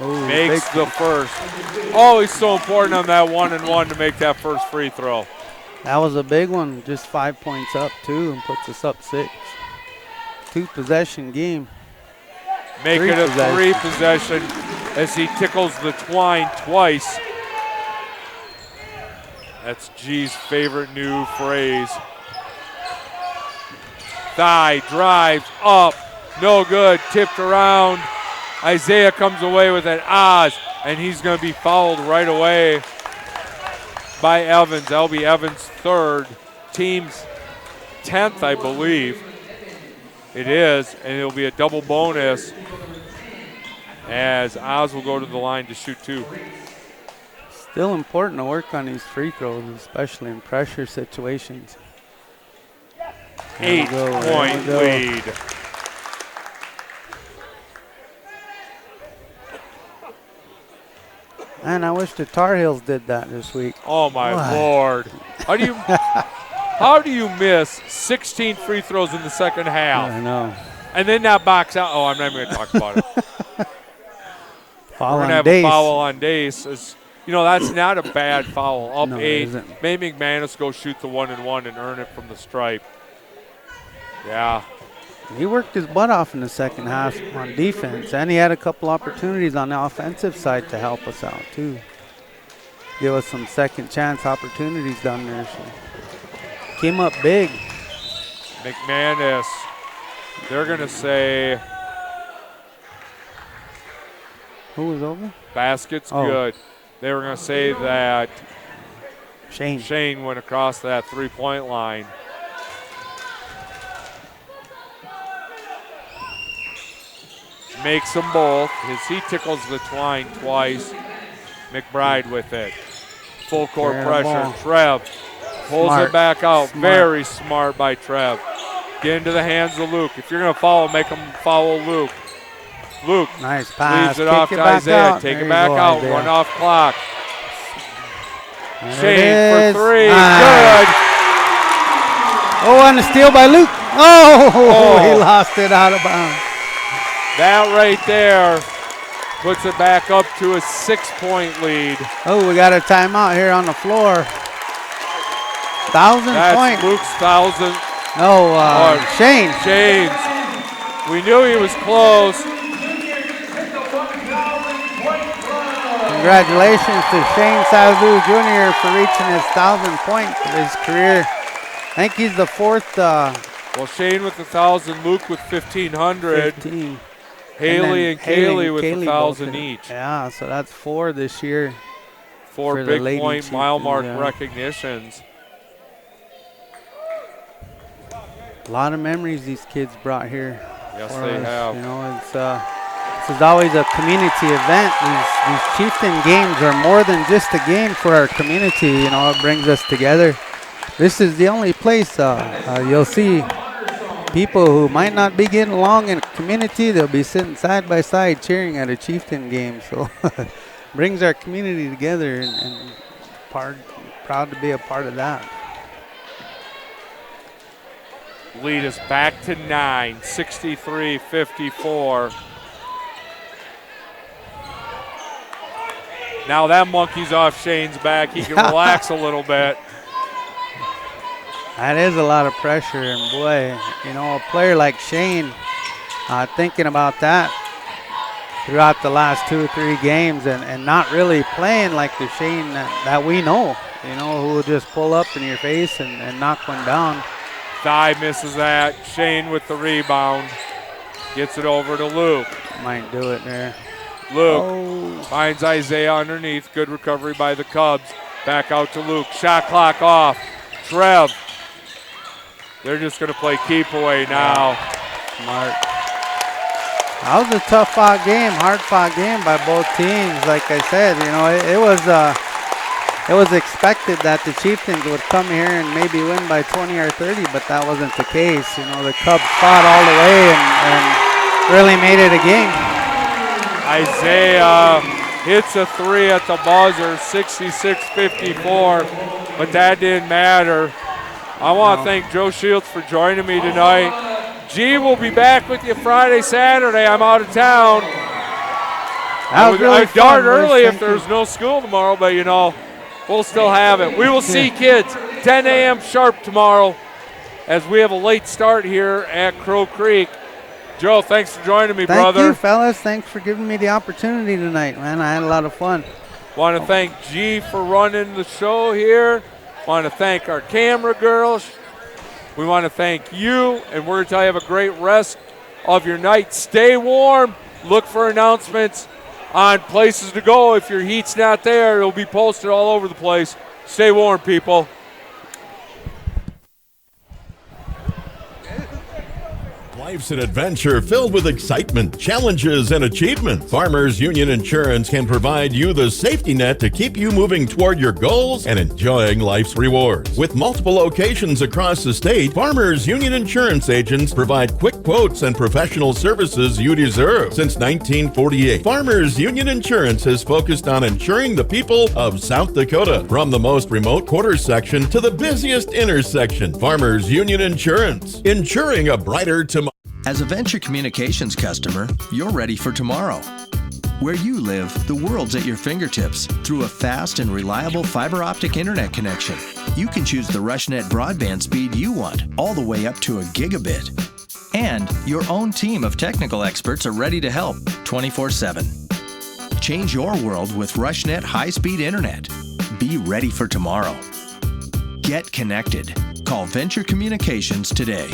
Ooh, makes the first. Always so important on that 1-and-1 to make that first free throw. That was a big one. Just 5 points up, too, and puts us up 6. 2-possession game. Make it a 3-possession as he tickles the twine twice. That's G's favorite new phrase. Thigh drives up. No good. Tipped around. Isaiah comes away with an Oz, and he's going to be fouled right away by Evans. That'll be Evans' 3rd, team's 10th, I believe. It is, and it'll be a double bonus as Oz will go to the line to shoot 2. Still important to work on these free throws, especially in pressure situations. 8-point lead. Man, I wish the Tar Heels did that this week. Oh, my Lord. How do you miss 16 free throws in the second half? I know. And then not box out. Oh, I'm not even going to talk about it. Foul We're going to have a foul on Dace. You know, that's not a bad foul. Up No, 8. it isn't. May McManus go shoot the 1-and-1 and earn it from the stripe. Yeah. He worked his butt off in the second half on defense, and he had a couple opportunities on the offensive side to help us out, too. Give us some second chance opportunities down there. So came up big. McManus, they're going to say. Who was over? Basket's good. They were going to say that Shane went across that 3-point line. Makes them both. He tickles the twine twice. McBride with it. Full court pressure. Trev pulls it back out. Very smart by Trev. Get into the hands of Luke. If you're going to foul, make him follow Luke. Luke nice pass. Leaves it off to Isaiah. Take it back out. Isaiah. Run off clock. There Shane for 3. Nice. Good. Oh, and a steal by Luke. Oh, he lost it out of bounds. That right there puts it back up to a 6-point lead. Oh, we got a timeout here on the floor. 1,000 That's point. Luke's 1,000. No, Shane. Shane's. We knew he was close. Congratulations to Shane Sazoo Jr. for reaching his 1,000 points of his career. I think he's the fourth. Well, Shane with 1,000, Luke with 1,500. 15. Haley and Kaylee with Kaylee 1,000 both. each. Yeah, so that's 4 this year. 4 for the big Lady point mile mark Chieftains, yeah. recognitions. A lot of memories these kids brought here. Yes, for they us. have. You know, it's this is always a community event. These Chieftain games are more than just a game for our community. You know, it brings us together. This is the only place you'll see people who might not be getting along in a community. They'll be sitting side by side cheering at a Chieftain game. So brings our community together, and proud to be a part of that. Lead us back to 9, 63-54. Now that monkey's off Shane's back. He can relax a little bit. That is a lot of pressure, and boy, you know, a player like Shane, thinking about that throughout the last 2 or 3 games, and not really playing like the Shane that we know, you know, who will just pull up in your face and knock one down. Thigh misses that. Shane with the rebound. Gets it over to Luke. Might do it there. Luke finds Isaiah underneath. Good recovery by the Cubs. Back out to Luke. Shot clock off. Trev. They're just going to play keep away now. Smart. That was a tough fought game, hard fought game by both teams. Like I said, you know, it was expected that the Chieftains would come here and maybe win by 20 or 30, but that wasn't the case. You know, the Cubs fought all the way and really made it a game. Isaiah hits a 3 at the buzzer, 66-54, but that didn't matter. I want to thank Joe Shields for joining me tonight. G will be back with you Friday, Saturday. I'm out of town. I'd dart early if there's no school tomorrow, but you know, we'll still have it. We will see kids 10 a.m. sharp tomorrow as we have a late start here at Crow Creek. Joe, thanks for joining me, brother. Thank you, fellas. Thanks for giving me the opportunity tonight, man. I had a lot of fun. Want to thank G for running the show here. Want to thank our camera girls. We want to thank you, and we're going to tell you have a great rest of your night. Stay warm. Look for announcements on places to go. If your heat's not there, it'll be posted all over the place. Stay warm, people. Life's an adventure filled with excitement, challenges, and achievement. Farmers Union Insurance can provide you the safety net to keep you moving toward your goals and enjoying life's rewards. With multiple locations across the state, Farmers Union Insurance agents provide quick quotes and professional services you deserve. Since 1948, Farmers Union Insurance has focused on insuring the people of South Dakota. From the most remote quarter section to the busiest intersection, Farmers Union Insurance, insuring a brighter tomorrow. As a Venture Communications customer, you're ready for tomorrow. Where you live, the world's at your fingertips through a fast and reliable fiber optic internet connection. You can choose the RushNet broadband speed you want, all the way up to a gigabit. And your own team of technical experts are ready to help 24/7. Change your world with RushNet high-speed internet. Be ready for tomorrow. Get connected. Call Venture Communications today.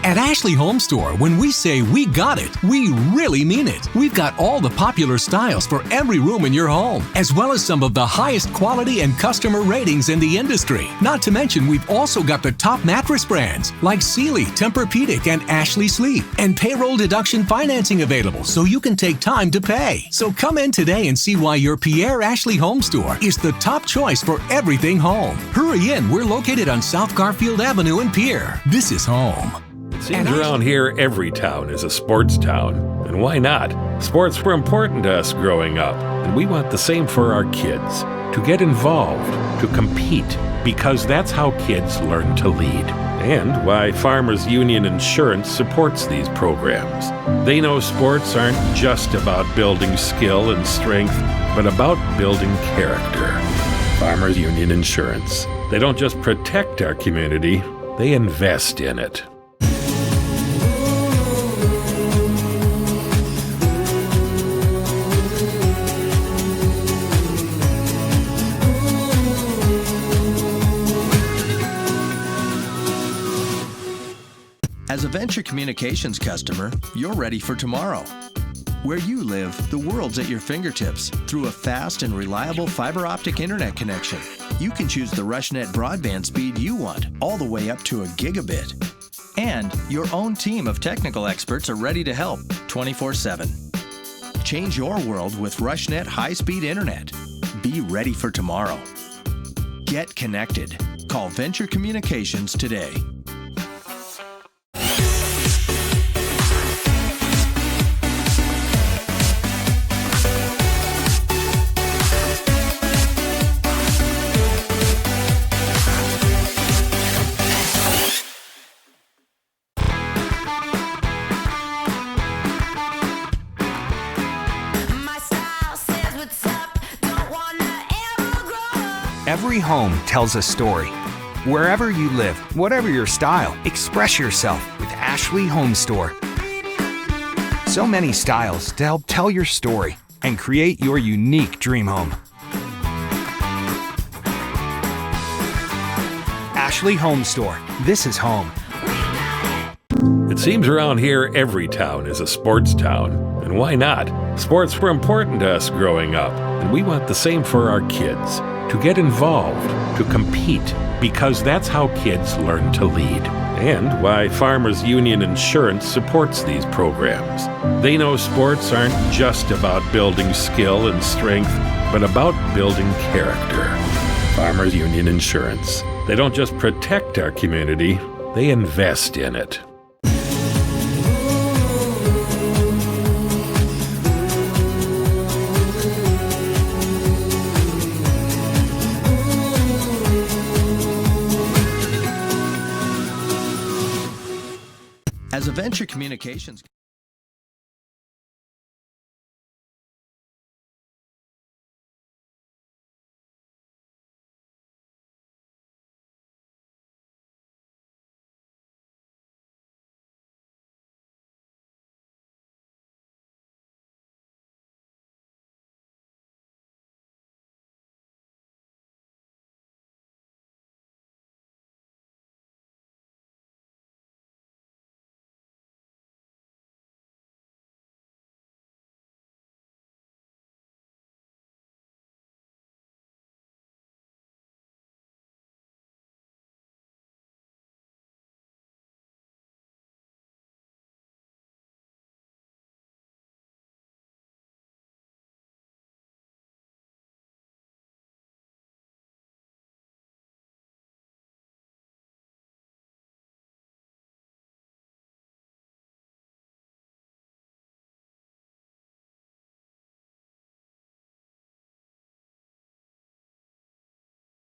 At Ashley Home Store, when we say we got it, we really mean it. We've got all the popular styles for every room in your home, as well as some of the highest quality and customer ratings in the industry. Not to mention, we've also got the top mattress brands like Sealy, Tempur-Pedic, and Ashley Sleep, and payroll deduction financing available so you can take time to pay. So come in today and see why your Pierre Ashley Home Store is the top choice for everything home. Hurry in, we're located on South Garfield Avenue in Pierre. This is home. It seems around here every town is a sports town. And why not? Sports were important to us growing up, and we want the same for our kids. To get involved, to compete, because that's how kids learn to lead. And why Farmers Union Insurance supports these programs. They know sports aren't just about building skill and strength, but about building character. Farmers Union Insurance. They don't just protect our community, they invest in it. As a Venture Communications customer, you're ready for tomorrow. Where you live, the world's at your fingertips through a fast and reliable fiber optic internet connection. You can choose the RushNet broadband speed you want, all the way up to a gigabit. And your own team of technical experts are ready to help 24/7. Change your world with RushNet high-speed internet. Be ready for tomorrow. Get connected. Call Venture Communications today. Every home tells a story. Wherever you live, whatever your style, express yourself with Ashley Home Store. So many styles to help tell your story and create your unique dream home. Ashley Home Store. This is home. It seems around here every town is a sports town. And why not? Sports were important to us growing up, and we want the same for our kids. To get involved, to compete, because that's how kids learn to lead. And why Farmers Union Insurance supports these programs. They know sports aren't just about building skill and strength, but about building character. Farmers Union Insurance. They don't just protect our community, they invest in it. As a Venture Communications